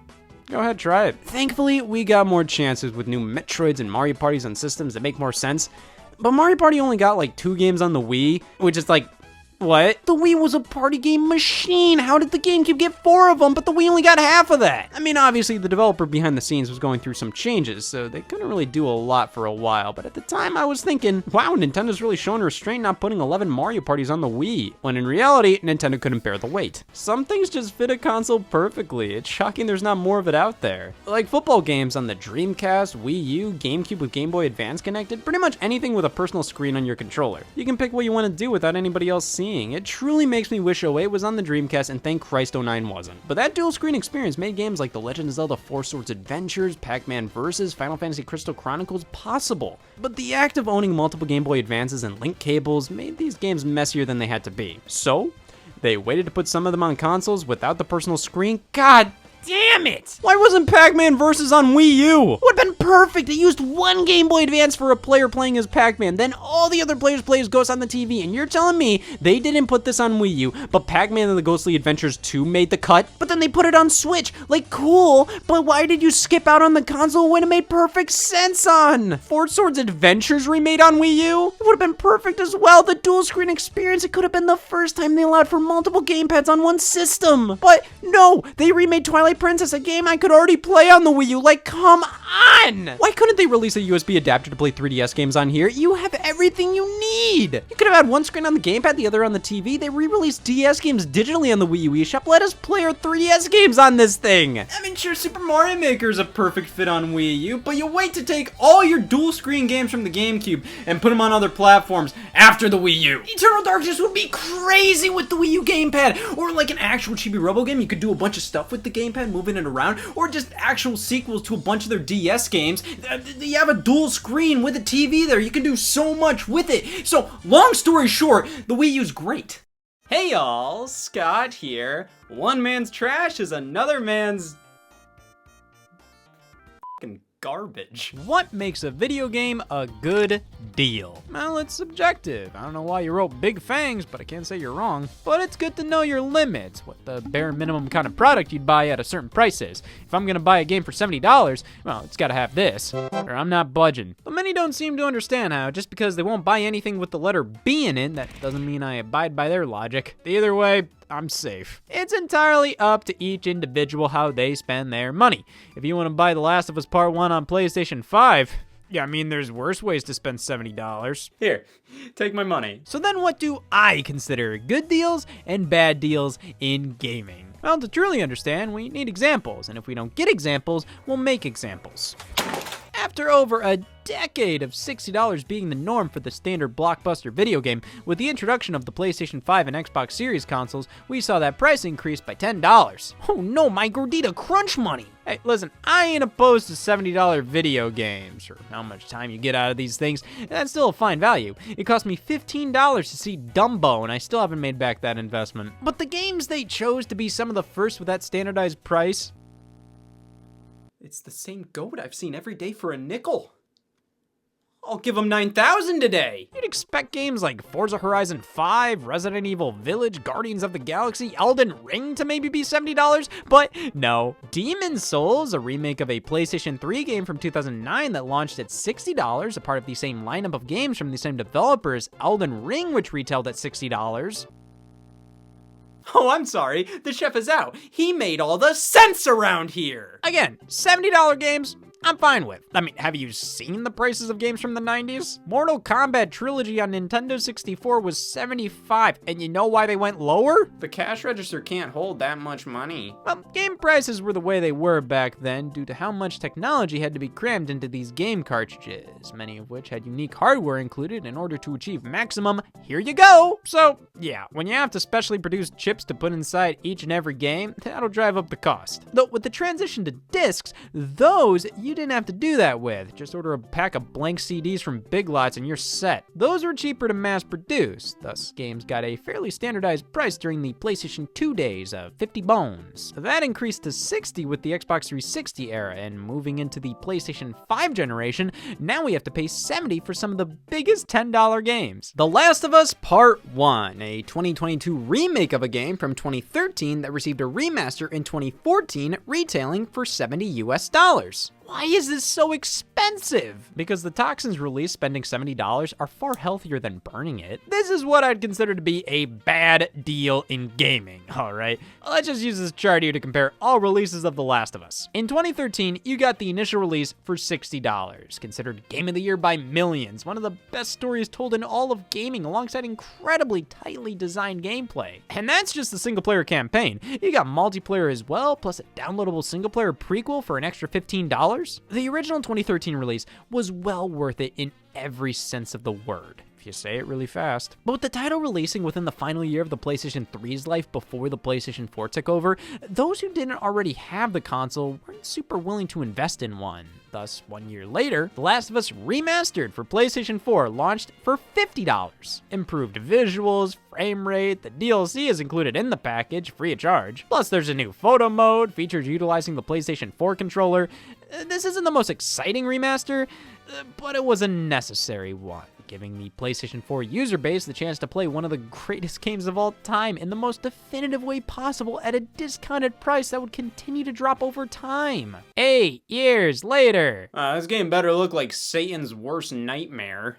Go ahead, try it. Thankfully, we got more chances with new Metroids and Mario Parties on systems that make more sense. But Mario Party only got like 2 games on the Wii, which is like, what? The Wii was a party game machine. How did the GameCube get 4 of them, but the Wii only got half of that? I mean, obviously the developer behind the scenes was going through some changes, so they couldn't really do a lot for a while, but at the time I was thinking, wow, Nintendo's really showing restraint not putting 11 Mario Parties on the Wii, when in reality, Nintendo couldn't bear the weight. Some things just fit a console perfectly. It's shocking there's not more of it out there. Like football games on the Dreamcast, Wii U, GameCube with Game Boy Advance connected, pretty much anything with a personal screen on your controller. You can pick what you want to do without anybody else seeing. It truly makes me wish 08 was on the Dreamcast, and thank Christ 09 wasn't. But that dual screen experience made games like The Legend of Zelda 4 Swords Adventures, Pac-Man Vs, Final Fantasy Crystal Chronicles possible. But the act of owning multiple Game Boy Advances and link cables made these games messier than they had to be. So, they waited to put some of them on consoles without the personal screen. God damn it! Why wasn't Pac-Man Vs on Wii U? Would've been perfect. It used one Game Boy Advance for a player playing as Pac-Man, then all the other players play as Ghost on the TV, and you're telling me they didn't put this on Wii U, but Pac-Man and the Ghostly Adventures 2 made the cut? But then they put it on Switch. Like, cool, but why did you skip out on the console when it made perfect sense on? 4 Swords Adventures remade on Wii U? It would've been perfect as well. The dual screen experience, it could've been the first time they allowed for multiple gamepads on one system. But no, they remade Twilight Princess, a game I could already play on the Wii U. Like, come on! Why couldn't they release a USB adapter to play 3DS games on here? You have everything you need! You could have had one screen on the gamepad, the other on the TV. They re-released DS games digitally on the Wii U eShop. Let us play our 3DS games on this thing! I mean, sure, Super Mario Maker is a perfect fit on Wii U, but you wait to take all your dual-screen games from the GameCube and put them on other platforms after the Wii U. Eternal Darkness would be crazy with the Wii U gamepad, or like an actual chibi robo game. You could do a bunch of stuff with the gamepad, moving it around, or just actual sequels to a bunch of their DS games. You have a dual screen with a TV there. You can do so much with it. So, long story short, the Wii U's great. Hey y'all, Scott here. One man's trash is another man's f***ing garbage. What makes a video game a good deal? Well, it's subjective. I don't know why you wrote Big Fangs, but I can't say you're wrong. But it's good to know your limits, what the bare minimum kind of product you'd buy at a certain price is. If I'm gonna buy a game for $70, well, it's gotta have this, or I'm not budging. But many don't seem to understand how, just because they won't buy anything with the letter B in it, that doesn't mean I abide by their logic. Either way, I'm safe. It's entirely up to each individual how they spend their money. If you want to buy The Last of Us Part 1 on PlayStation 5, yeah, I mean, there's worse ways to spend $70. Here, take my money. So then what do I consider good deals and bad deals in gaming? Well, to truly understand, we need examples, and if we don't get examples, we'll make examples. After over a decade of $60 being the norm for the standard blockbuster video game, with the introduction of the PlayStation 5 and Xbox Series consoles, we saw that price increase by $10. Oh no, my gordita crunch money! Hey, listen, I ain't opposed to $70 video games, or how much time you get out of these things, and that's still a fine value. It cost me $15 to see Dumbo, and I still haven't made back that investment. But the games they chose to be some of the first with that standardized price, it's the same goat I've seen every day for a nickel. I'll give him 9,000 today. You'd expect games like Forza Horizon 5, Resident Evil Village, Guardians of the Galaxy, Elden Ring to maybe be $70, but no. Demon's Souls, a remake of a PlayStation 3 game from 2009 that launched at $60, a part of the same lineup of games from the same developers, Elden Ring, which retailed at $60. Oh, I'm sorry, the chef is out. He made all the sense around here. Again, $70 games, I'm fine with. I mean, have you seen the prices of games from the 90s? Mortal Kombat Trilogy on Nintendo 64 was $75, and you know why they went lower? The cash register can't hold that much money. Well, game prices were the way they were back then due to how much technology had to be crammed into these game cartridges, many of which had unique hardware included in order to achieve maximum, here you go! So, yeah, when you have to specially produce chips to put inside each and every game, that'll drive up the cost. Though with the transition to discs, those you didn't have to do that with. Just order a pack of blank CDs from Big Lots and you're set. Those were cheaper to mass produce, thus games got a fairly standardized price during the PlayStation 2 days of 50 bones. That increased to 60 with the Xbox 360 era, and moving into the PlayStation 5 generation, now we have to pay 70 for some of the biggest $10 games. The Last of Us Part 1, a 2022 remake of a game from 2013 that received a remaster in 2014, retailing for $70 US. Why is this so expensive? Because the toxins released spending $70 are far healthier than burning it. This is what I'd consider to be a bad deal in gaming, alright? Let's just use this chart here to compare all releases of The Last of Us. In 2013, you got the initial release for $60, considered Game of the Year by millions, one of the best stories told in all of gaming alongside incredibly tightly designed gameplay. And that's just the single player campaign. You got multiplayer as well, plus a downloadable single player prequel for an extra $15. The original 2013 release was well worth it in every sense of the word, if you say it really fast. But with the title releasing within the final year of the PlayStation 3's life before the PlayStation 4 took over, those who didn't already have the console weren't super willing to invest in one. Thus, 1 year later, The Last of Us Remastered for PlayStation 4 launched for $50. Improved visuals, frame rate, the DLC is included in the package, free of charge. Plus, there's a new photo mode, features utilizing the PlayStation 4 controller. This isn't the most exciting remaster, but it was a necessary one, giving the PlayStation 4 user base the chance to play one of the greatest games of all time in the most definitive way possible at a discounted price that would continue to drop over time. 8 years later. This game better look like Satan's worst nightmare.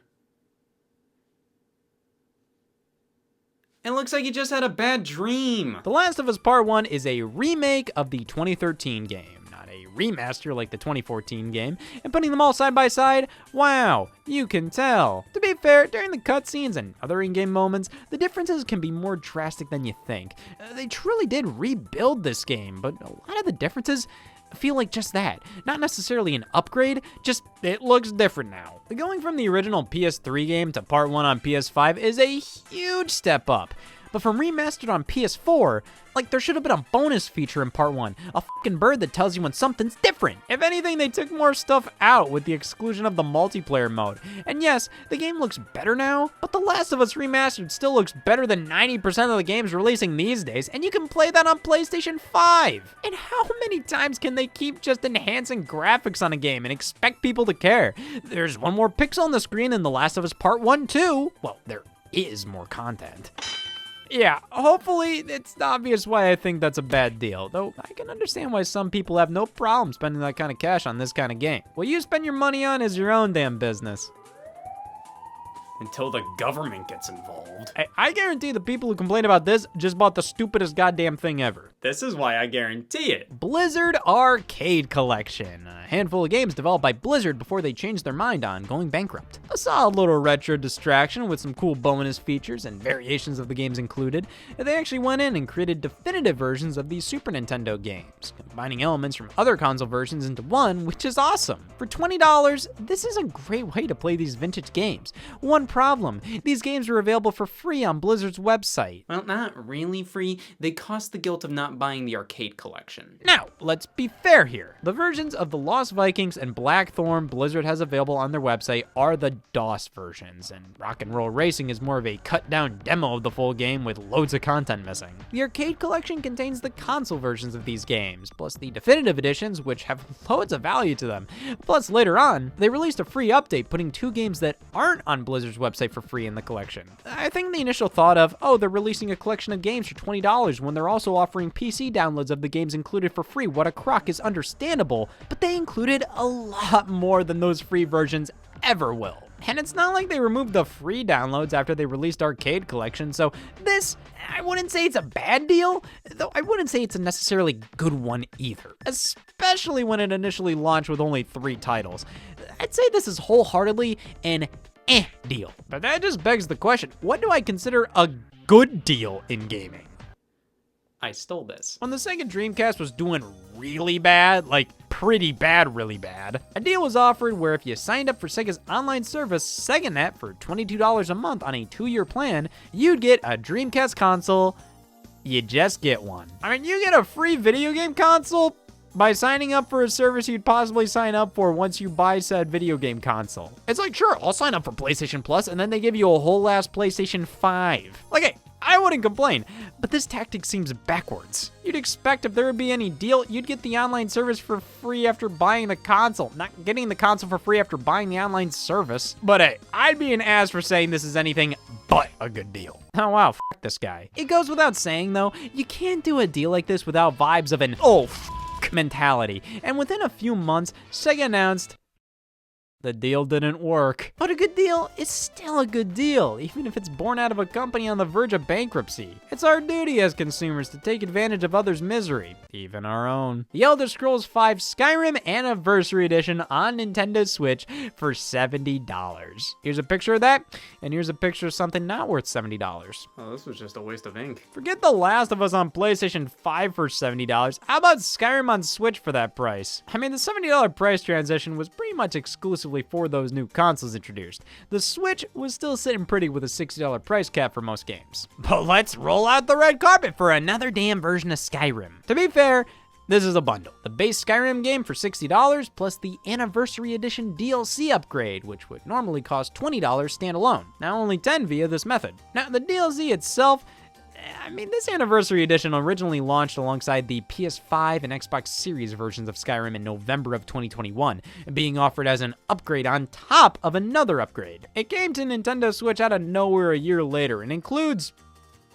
It looks like you just had a bad dream. The Last of Us Part 1 is a remake of the 2013 game, not a remaster like the 2014 game, and putting them all side by side, wow, you can tell. To be fair, during the cutscenes and other in-game moments, the differences can be more drastic than you think. They truly did rebuild this game, but a lot of the differences feel like just that. Not necessarily an upgrade, just it looks different now. Going from the original PS3 game to Part 1 on PS5 is a huge step up. But from remastered on PS4, like there should have been a bonus feature in Part 1, a fucking bird that tells you when something's different. If anything, they took more stuff out with the exclusion of the multiplayer mode. And yes, the game looks better now, but The Last of Us Remastered still looks better than 90% of the games releasing these days, and you can play that on PlayStation 5. And how many times can they keep just enhancing graphics on a game and expect people to care? There's one more pixel on the screen in The Last of Us Part 1 too. Well, there is more content. Yeah, hopefully it's obvious why I think that's a bad deal, though I can understand why some people have no problem spending that kind of cash on this kind of game. What you spend your money on is your own damn business. Until the government gets involved. I guarantee the people who complain about this just bought the stupidest goddamn thing ever. This is why I guarantee it. Blizzard Arcade Collection. A handful of games developed by Blizzard before they changed their mind on going bankrupt. A solid little retro distraction with some cool bonus features and variations of the games included. They actually went in and created definitive versions of these Super Nintendo games, combining elements from other console versions into one, which is awesome. For $20, this is a great way to play these vintage games. One problem, these games are available for free on Blizzard's website. Well, not really free. They cost the guilt of not buying the arcade collection. Now, let's be fair here. The versions of the Lost Vikings and Blackthorn Blizzard has available on their website are the DOS versions, and Rock and Roll Racing is more of a cut-down demo of the full game with loads of content missing. The arcade collection contains the console versions of these games, plus the definitive editions, which have loads of value to them. Plus, later on, they released a free update putting two games that aren't on Blizzard's website for free in the collection. I think the initial thought of, oh, they're releasing a collection of games for $20 when they're also offering PC downloads of the games included for free, what a crock, is understandable, but they included a lot more than those free versions ever will. And it's not like they removed the free downloads after they released Arcade Collection, so this, I wouldn't say it's a bad deal, though I wouldn't say it's a necessarily good one either, especially when it initially launched with only 3 titles. I'd say this is wholeheartedly an deal. But that just begs the question, what do I consider a good deal in gaming? I stole this. When the Sega Dreamcast was doing really bad, like pretty bad, really bad, a deal was offered where if you signed up for Sega's online service, SegaNet, for $22 a month on a 2-year plan, you'd get a Dreamcast console. You just get one. I mean, you get a free video game console by signing up for a service you'd possibly sign up for once you buy said video game console. It's like, sure, I'll sign up for PlayStation Plus, and then they give you a whole ass PlayStation 5. Like, hey, I wouldn't complain, but this tactic seems backwards. You'd expect if there would be any deal, you'd get the online service for free after buying the console, not getting the console for free after buying the online service. But hey, I'd be an ass for saying this is anything but a good deal. Oh wow, f this guy. It goes without saying though, you can't do a deal like this without vibes of an oh f mentality. And within a few months, Sega announced the deal didn't work. But a good deal is still a good deal, even if it's born out of a company on the verge of bankruptcy. It's our duty as consumers to take advantage of others' misery, even our own. The Elder Scrolls V Skyrim Anniversary Edition on Nintendo Switch for $70. Here's a picture of that, and here's a picture of something not worth $70. Oh, this was just a waste of ink. Forget The Last of Us on PlayStation 5 for $70. How about Skyrim on Switch for that price? I mean, the $70 price transition was pretty much exclusively for those new consoles introduced. The Switch was still sitting pretty with a $60 price cap for most games. But let's roll out the red carpet for another damn version of Skyrim. To be fair, this is a bundle. The base Skyrim game for $60 plus the Anniversary Edition DLC upgrade, which would normally cost $20 standalone. Now only $10 via this method. Now the DLC itself, I mean, this Anniversary Edition originally launched alongside the PS5 and Xbox Series versions of Skyrim in November of 2021, being offered as an upgrade on top of another upgrade. It came to Nintendo Switch out of nowhere a year later and includes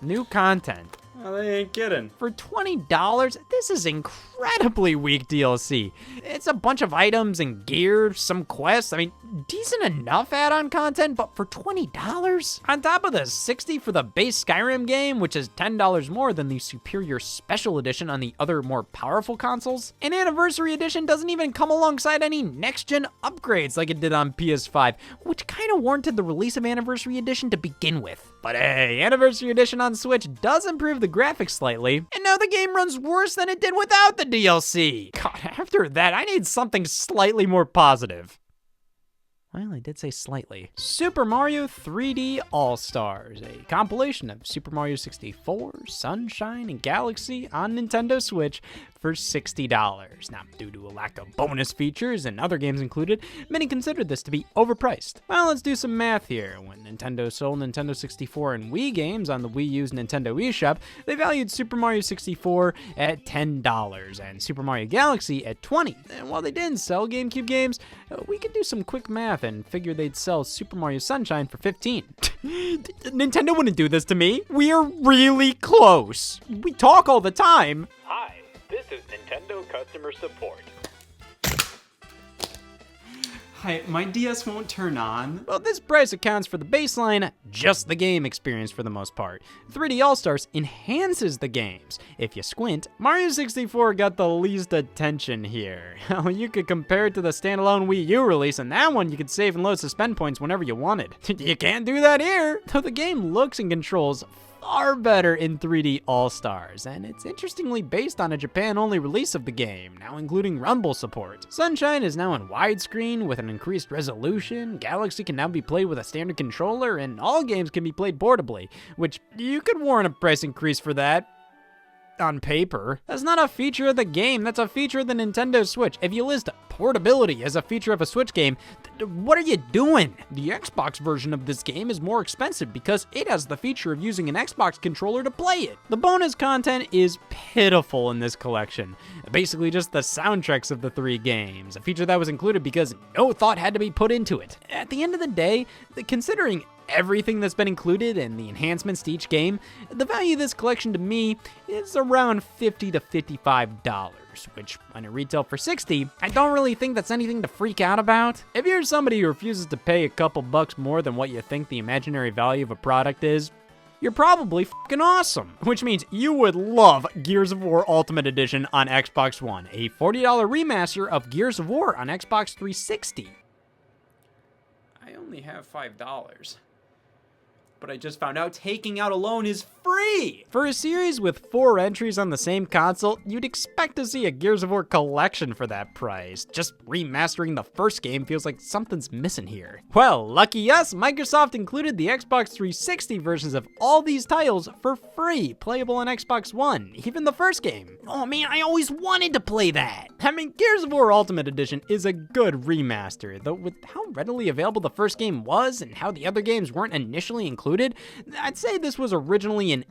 new content. Oh, they ain't kidding. For $20, this is incredibly weak DLC. It's a bunch of items and gear, some quests. I mean, decent enough add-on content, but for $20? On top of the $60 for the base Skyrim game, which is $10 more than the superior special edition on the other more powerful consoles. An Anniversary Edition doesn't even come alongside any next-gen upgrades like it did on PS5, which kind of warranted the release of Anniversary Edition to begin with. But hey, Anniversary Edition on Switch does improve the graphics slightly, and now the game runs worse than it did without the DLC. God, after that, I need something slightly more positive. Well, I did say slightly. Super Mario 3D All-Stars, a compilation of Super Mario 64, Sunshine, and Galaxy on Nintendo Switch for $60. Now, due to a lack of bonus features and other games included, many considered this to be overpriced. Well, let's do some math here. When Nintendo sold Nintendo 64 and Wii games on the Wii U's Nintendo eShop, they valued Super Mario 64 at $10 and Super Mario Galaxy at $20. And while they didn't sell GameCube games, we could do some quick math and figure they'd sell Super Mario Sunshine for $15. Nintendo wouldn't do this to me. We're really close. We talk all the time. Hi, this is Nintendo customer support. Hi, my DS won't turn on. Well, this price accounts for the baseline, just the game experience for the most part. 3D All-Stars enhances the games. If you squint, Mario 64 got the least attention here. Hell, you could compare it to the standalone Wii U release, and that one you could save and load suspend points whenever you wanted. You can't do that here, though the game looks and controls far better in 3D All-Stars, and it's interestingly based on a Japan-only release of the game, now including Rumble support. Sunshine is now in widescreen with an increased resolution, Galaxy can now be played with a standard controller, and all games can be played portably, which you could warrant a price increase for that. On paper. That's not a feature of the game, that's a feature of the Nintendo Switch. If you list portability as a feature of a Switch game, what are you doing? The Xbox version of this game is more expensive because it has the feature of using an Xbox controller to play it. The bonus content is pitiful in this collection. Basically just the soundtracks of the 3 games, a feature that was included because no thought had to be put into it. At the end of the day, considering everything that's been included and the enhancements to each game, the value of this collection to me is around $50 to $55, which when it retail for $60, I don't really think that's anything to freak out about. If you're somebody who refuses to pay a couple bucks more than what you think the imaginary value of a product is, you're probably fucking awesome, which means you would love Gears of War Ultimate Edition on Xbox One, a $40 remaster of Gears of War on Xbox 360. I only have $5. But I just found out taking out a loan is free! For a series with 4 entries on the same console, you'd expect to see a Gears of War collection for that price. Just remastering the first game feels like something's missing here. Well, lucky us, Microsoft included the Xbox 360 versions of all these titles for free, playable on Xbox One, even the first game. Oh man, I always wanted to play that! I mean, Gears of War Ultimate Edition is a good remaster, though with how readily available the first game was and how the other games weren't initially included, I'd say this was originally an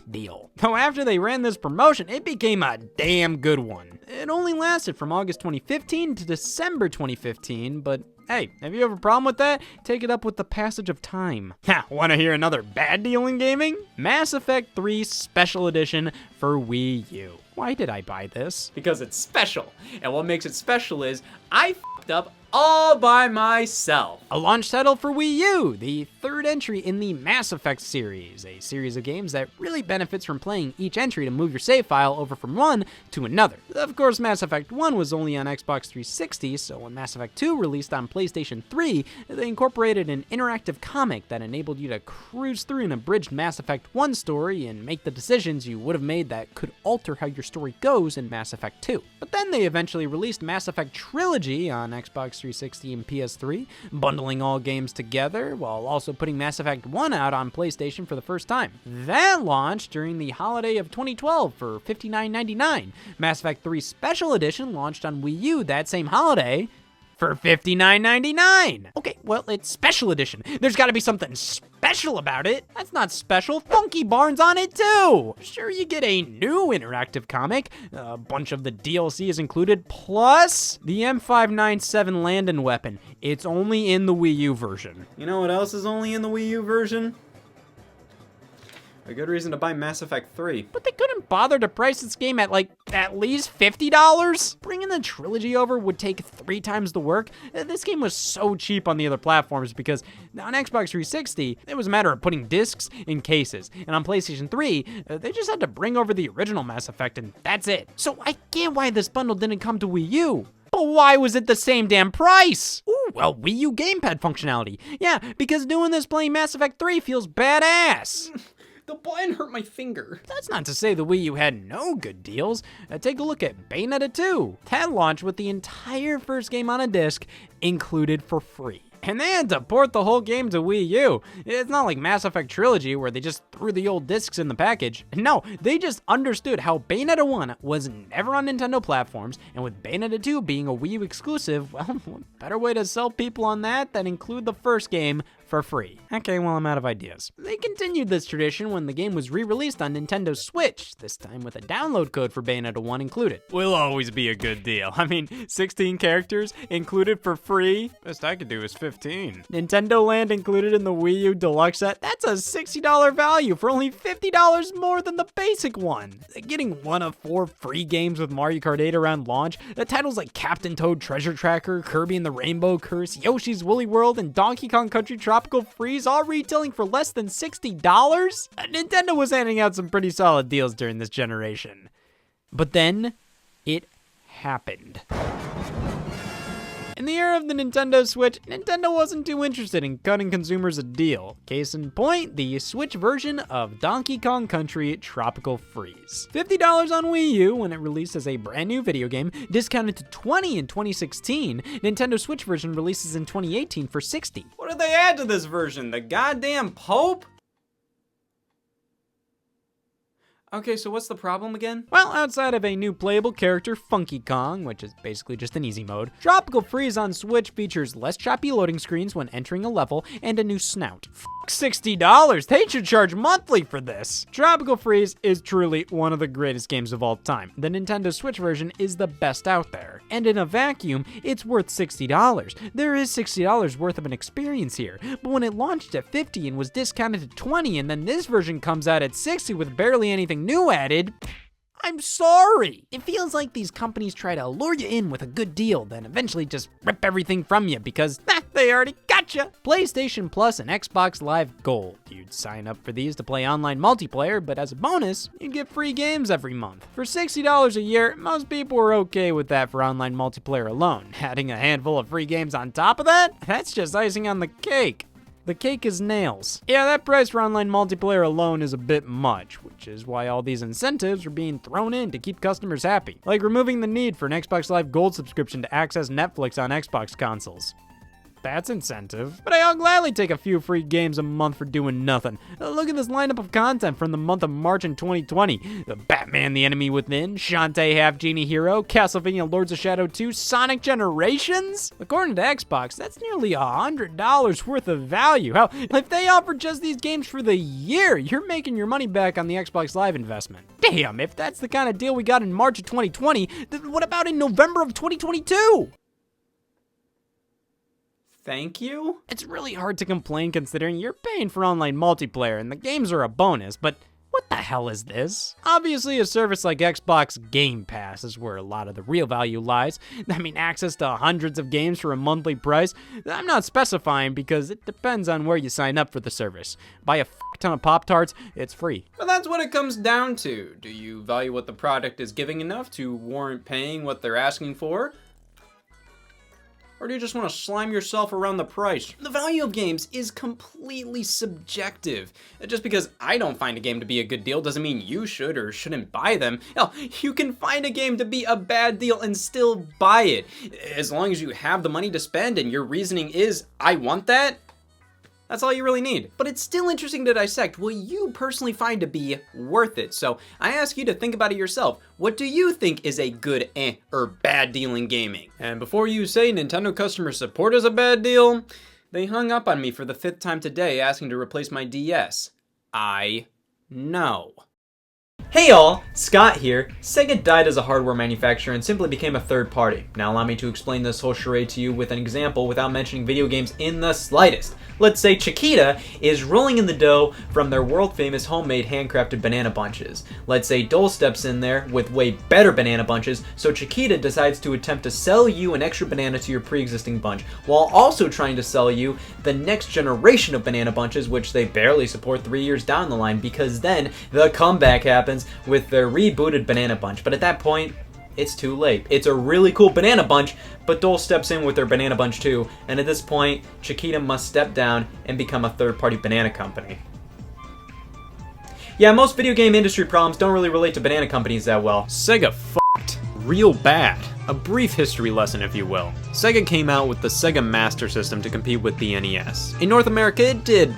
deal. Though after they ran this promotion, it became a damn good one. It only lasted from August 2015 to December 2015, but hey, if you have a problem with that, take it up with the passage of time. Ha, wanna hear another bad deal in gaming? Mass Effect 3 Special Edition for Wii U. Why did I buy this? Because it's special. And what makes it special is I f***ed up all by myself. A launch title for Wii U, the 3rd entry in the Mass Effect series, a series of games that really benefits from playing each entry to move your save file over from one to another. Of course, Mass Effect 1 was only on Xbox 360, so when Mass Effect 2 released on PlayStation 3, they incorporated an interactive comic that enabled you to cruise through an abridged Mass Effect 1 story and make the decisions you would have made that could alter how your story goes in Mass Effect 2. But then they eventually released Mass Effect Trilogy on Xbox 360 and PS3, bundling all games together while also putting Mass Effect 1 out on PlayStation for the first time. That launched during the holiday of 2012 for $59.99. Mass Effect 3 Special Edition launched on Wii U that same holiday for $59.99. Okay, well, it's Special Edition. There's gotta be something special about it. That's not special. Funky Barn's on it too. Sure, you get a new interactive comic. A bunch of the DLC is included, plus the M597 Landon weapon. It's only in the Wii U version. You know what else is only in the Wii U version? A good reason to buy Mass Effect 3. But they couldn't bother to price this game at like at least $50? Bringing the trilogy over would take 3 times the work. This game was so cheap on the other platforms because on Xbox 360, it was a matter of putting discs in cases. And on PlayStation 3, they just had to bring over the original Mass Effect and that's it. So I get why this bundle didn't come to Wii U. But why was it the same damn price? Ooh, well, Wii U gamepad functionality. Yeah, because doing this playing Mass Effect 3 feels badass. The button hurt my finger. That's not to say the Wii U had no good deals. Take a look at Bayonetta 2. That launched with the entire first game on a disc included for free. And they had to port the whole game to Wii U. It's not like Mass Effect Trilogy where they just threw the old discs in the package. No, they just understood how Bayonetta 1 was never on Nintendo platforms, and with Bayonetta 2 being a Wii U exclusive, well, what better way to sell people on that than include the first game for free. Okay, well, I'm out of ideas. They continued this tradition when the game was re-released on Nintendo Switch, this time with a download code for Bayonetta 1 included. Will always be a good deal. I mean, 16 characters included for free? Best I could do is 15. Nintendo Land included in the Wii U Deluxe set? That's a $60 value for only $50 more than the basic one. Getting 1 of 4 free games with Mario Kart 8 around launch, the titles like Captain Toad Treasure Tracker, Kirby and the Rainbow Curse, Yoshi's Woolly World, and Donkey Kong Country Tropical Freeze all retailing for less than $60? Nintendo was handing out some pretty solid deals during this generation. But then, it happened. In the era of the Nintendo Switch, Nintendo wasn't too interested in cutting consumers a deal. Case in point, the Switch version of Donkey Kong Country Tropical Freeze. $50 on Wii U when it released as a brand new video game, discounted to $20 in 2016. Nintendo Switch version releases in 2018 for $60. What did they add to this version? The goddamn Pope? Okay, so what's the problem again? Well, outside of a new playable character, Funky Kong, which is basically just an easy mode, Tropical Freeze on Switch features less choppy loading screens when entering a level and a new snout. $60! They should charge monthly for this! Tropical Freeze is truly one of the greatest games of all time. The Nintendo Switch version is the best out there. And in a vacuum, it's worth $60. There is $60 worth of an experience here, but when it launched at $50 and was discounted to $20 and then this version comes out at $60 with barely anything new added, I'm sorry. It feels like these companies try to lure you in with a good deal, then eventually just rip everything from you because, they already got you. PlayStation Plus and Xbox Live Gold. You'd sign up for these to play online multiplayer, but as a bonus, you'd get free games every month. For $60 a year, most people are okay with that for online multiplayer alone. Adding a handful of free games on top of that? That's just icing on the cake. The cake is nails. Yeah, that price for online multiplayer alone is a bit much, which is why all these incentives are being thrown in to keep customers happy. Like removing the need for an Xbox Live Gold subscription to access Netflix on Xbox consoles. That's incentive. But I'll gladly take a few free games a month for doing nothing. Look at this lineup of content from the month of March in 2020. The Batman the Enemy Within, Shantae Half Genie Hero, Castlevania Lords of Shadow 2, Sonic Generations? According to Xbox, that's nearly $100 worth of value. Hell, if they offered just these games for the year, you're making your money back on the Xbox Live investment. Damn, if that's the kind of deal we got in March of 2020, then what about in November of 2022? Thank you? It's really hard to complain considering you're paying for online multiplayer and the games are a bonus, but what the hell is this? Obviously, a service like Xbox Game Pass is where a lot of the real value lies. I mean, access to hundreds of games for a monthly price. I'm not specifying because it depends on where you sign up for the service. Buy a ton of Pop-Tarts, it's free. But that's what it comes down to. Do you value what the product is giving enough to warrant paying what they're asking for? Or do you just want to slime yourself around the price? The value of games is completely subjective. Just because I don't find a game to be a good deal doesn't mean you should or shouldn't buy them. Hell, you can find a game to be a bad deal and still buy it. As long as you have the money to spend and your reasoning is, I want that, that's all you really need. But it's still interesting to dissect what you personally find to be worth it. So I ask you to think about it yourself. What do you think is a good or bad deal in gaming? And before you say Nintendo customer support is a bad deal, they hung up on me for the 5th time today asking to replace my DS. I know. Hey y'all, Scott here. Sega died as a hardware manufacturer and simply became a third party. Now allow me to explain this whole charade to you with an example without mentioning video games in the slightest. Let's say Chiquita is rolling in the dough from their world-famous homemade handcrafted banana bunches. Let's say Dole steps in there with way better banana bunches, so Chiquita decides to attempt to sell you an extra banana to your pre-existing bunch, while also trying to sell you the next generation of banana bunches, which they barely support 3 years down the line, because then the comeback happens with their rebooted banana bunch. But at that point, it's too late. It's a really cool banana bunch, but Dole steps in with their banana bunch too, and at this point, Chiquita must step down and become a third-party banana company. Yeah, most video game industry problems don't really relate to banana companies that well. Sega fucked real bad. A brief history lesson, if you will. Sega came out with the Sega Master System to compete with the NES. In North America, it did,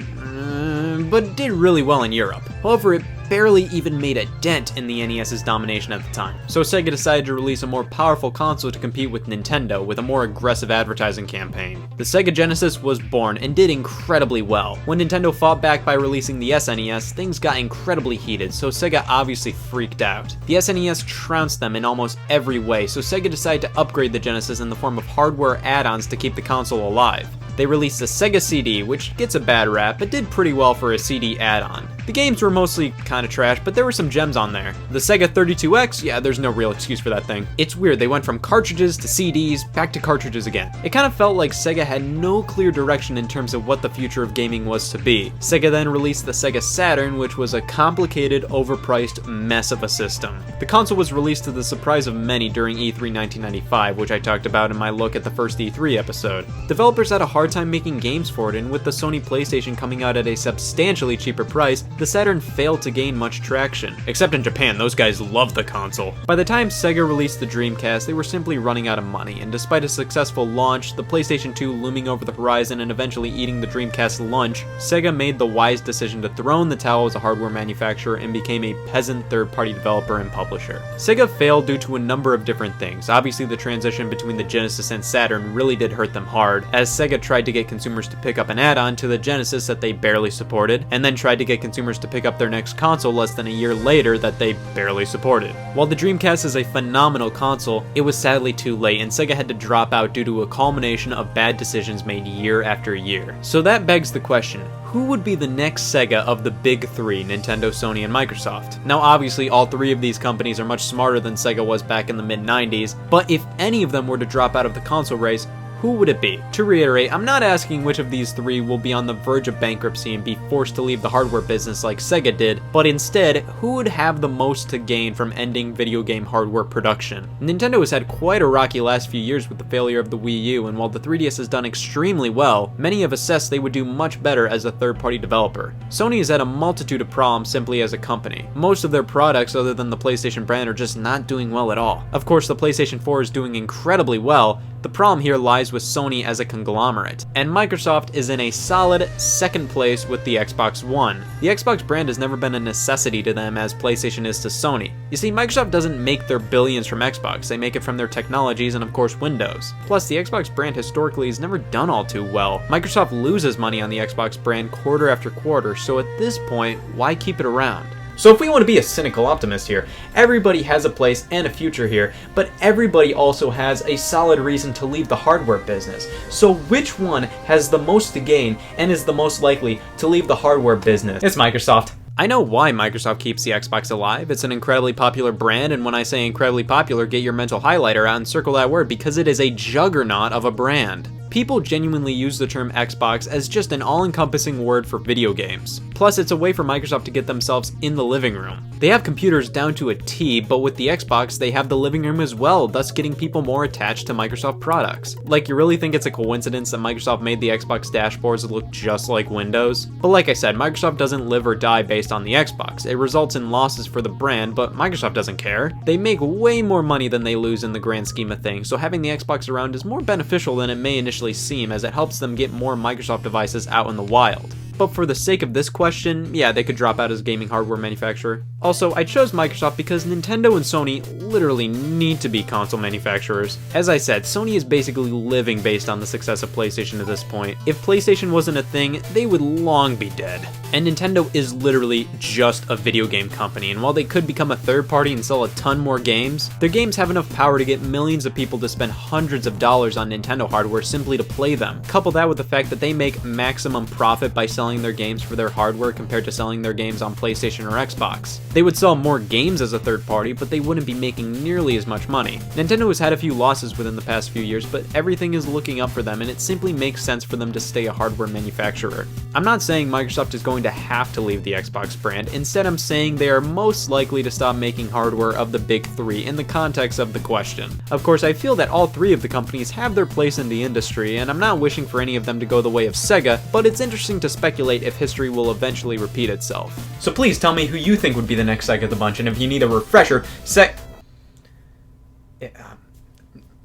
but it did really well in Europe. However, it barely even made a dent in the NES's domination at the time. So Sega decided to release a more powerful console to compete with Nintendo with a more aggressive advertising campaign. The Sega Genesis was born and did incredibly well. When Nintendo fought back by releasing the SNES, things got incredibly heated, so Sega obviously freaked out. The SNES trounced them in almost every way, so Sega decided to upgrade the Genesis in the form of hardware add-ons to keep the console alive. They released the Sega CD, which gets a bad rap, but did pretty well for a CD add-on. The games were mostly kinda trash, but there were some gems on there. The Sega 32X, yeah, there's no real excuse for that thing. It's weird, they went from cartridges to CDs, back to cartridges again. It kind of felt like Sega had no clear direction in terms of what the future of gaming was to be. Sega then released the Sega Saturn, which was a complicated, overpriced mess of a system. The console was released to the surprise of many during E3 1995, which I talked about in my look at the first E3 episode. Developers had a hard time making games for it, and with the Sony PlayStation coming out at a substantially cheaper price, the Saturn failed to gain much traction. Except in Japan, those guys loved the console. By the time Sega released the Dreamcast, they were simply running out of money, and despite a successful launch, the PlayStation 2 looming over the horizon and eventually eating the Dreamcast lunch, Sega made the wise decision to throw in the towel as a hardware manufacturer and became a peasant third-party developer and publisher. Sega failed due to a number of different things. Obviously, the transition between the Genesis and Saturn really did hurt them hard, as Sega tried to get consumers to pick up an add-on to the Genesis that they barely supported, and then tried to get consumers to pick up their next console less than a year later that they barely supported. While the Dreamcast is a phenomenal console, it was sadly too late, and Sega had to drop out due to a culmination of bad decisions made year after year. So that begs the question, who would be the next Sega of the big three, Nintendo, Sony, and Microsoft? Now obviously all three of these companies are much smarter than Sega was back in the mid-90s, but if any of them were to drop out of the console race, who would it be? To reiterate, I'm not asking which of these three will be on the verge of bankruptcy and be forced to leave the hardware business like Sega did, but instead, who would have the most to gain from ending video game hardware production? Nintendo has had quite a rocky last few years with the failure of the Wii U, and while the 3DS has done extremely well, many have assessed they would do much better as a third-party developer. Sony has had a multitude of problems simply as a company. Most of their products, other than the PlayStation brand, are just not doing well at all. Of course, the PlayStation 4 is doing incredibly well. The problem here lies with Sony as a conglomerate, and Microsoft is in a solid second place with the Xbox One. The Xbox brand has never been a necessity to them as PlayStation is to Sony. You see, Microsoft doesn't make their billions from Xbox, they make it from their technologies and of course Windows. Plus, the Xbox brand historically has never done all too well. Microsoft loses money on the Xbox brand quarter after quarter, so at this point, why keep it around? So if we want to be a cynical optimist here, everybody has a place and a future here, but everybody also has a solid reason to leave the hardware business. So which one has the most to gain and is the most likely to leave the hardware business? It's Microsoft. I know why Microsoft keeps the Xbox alive. It's an incredibly popular brand, and when I say incredibly popular, get your mental highlighter out and circle that word because it is a juggernaut of a brand. People genuinely use the term Xbox as just an all-encompassing word for video games. Plus, it's a way for Microsoft to get themselves in the living room. They have computers down to a T, but with the Xbox, they have the living room as well, thus getting people more attached to Microsoft products. Like, you really think it's a coincidence that Microsoft made the Xbox dashboards look just like Windows? But like I said, Microsoft doesn't live or die based on the Xbox. It results in losses for the brand, but Microsoft doesn't care. They make way more money than they lose in the grand scheme of things, so having the Xbox around is more beneficial than it may initially seem, as it helps them get more Microsoft devices out in the wild. But for the sake of this question, yeah, they could drop out as a gaming hardware manufacturer. Also, I chose Microsoft because Nintendo and Sony literally need to be console manufacturers. As I said, Sony is basically living based on the success of PlayStation at this point. If PlayStation wasn't a thing, they would long be dead. And Nintendo is literally just a video game company, and while they could become a third party and sell a ton more games, their games have enough power to get millions of people to spend hundreds of dollars on Nintendo hardware simply to play them. Couple that with the fact that they make maximum profit by selling their games for their hardware compared to selling their games on PlayStation or Xbox. They would sell more games as a third party, but they wouldn't be making nearly as much money. Nintendo has had a few losses within the past few years, but everything is looking up for them, and it simply makes sense for them to stay a hardware manufacturer. I'm not saying Microsoft is going to have to leave the Xbox brand. Instead, I'm saying they are most likely to stop making hardware of the big three in the context of the question. Of course, I feel that all three of the companies have their place in the industry, and I'm not wishing for any of them to go the way of Sega, but it's interesting to speculate if history will eventually repeat itself. So please tell me who you think would be the next Sega of the bunch, and if you need a refresher,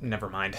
never mind.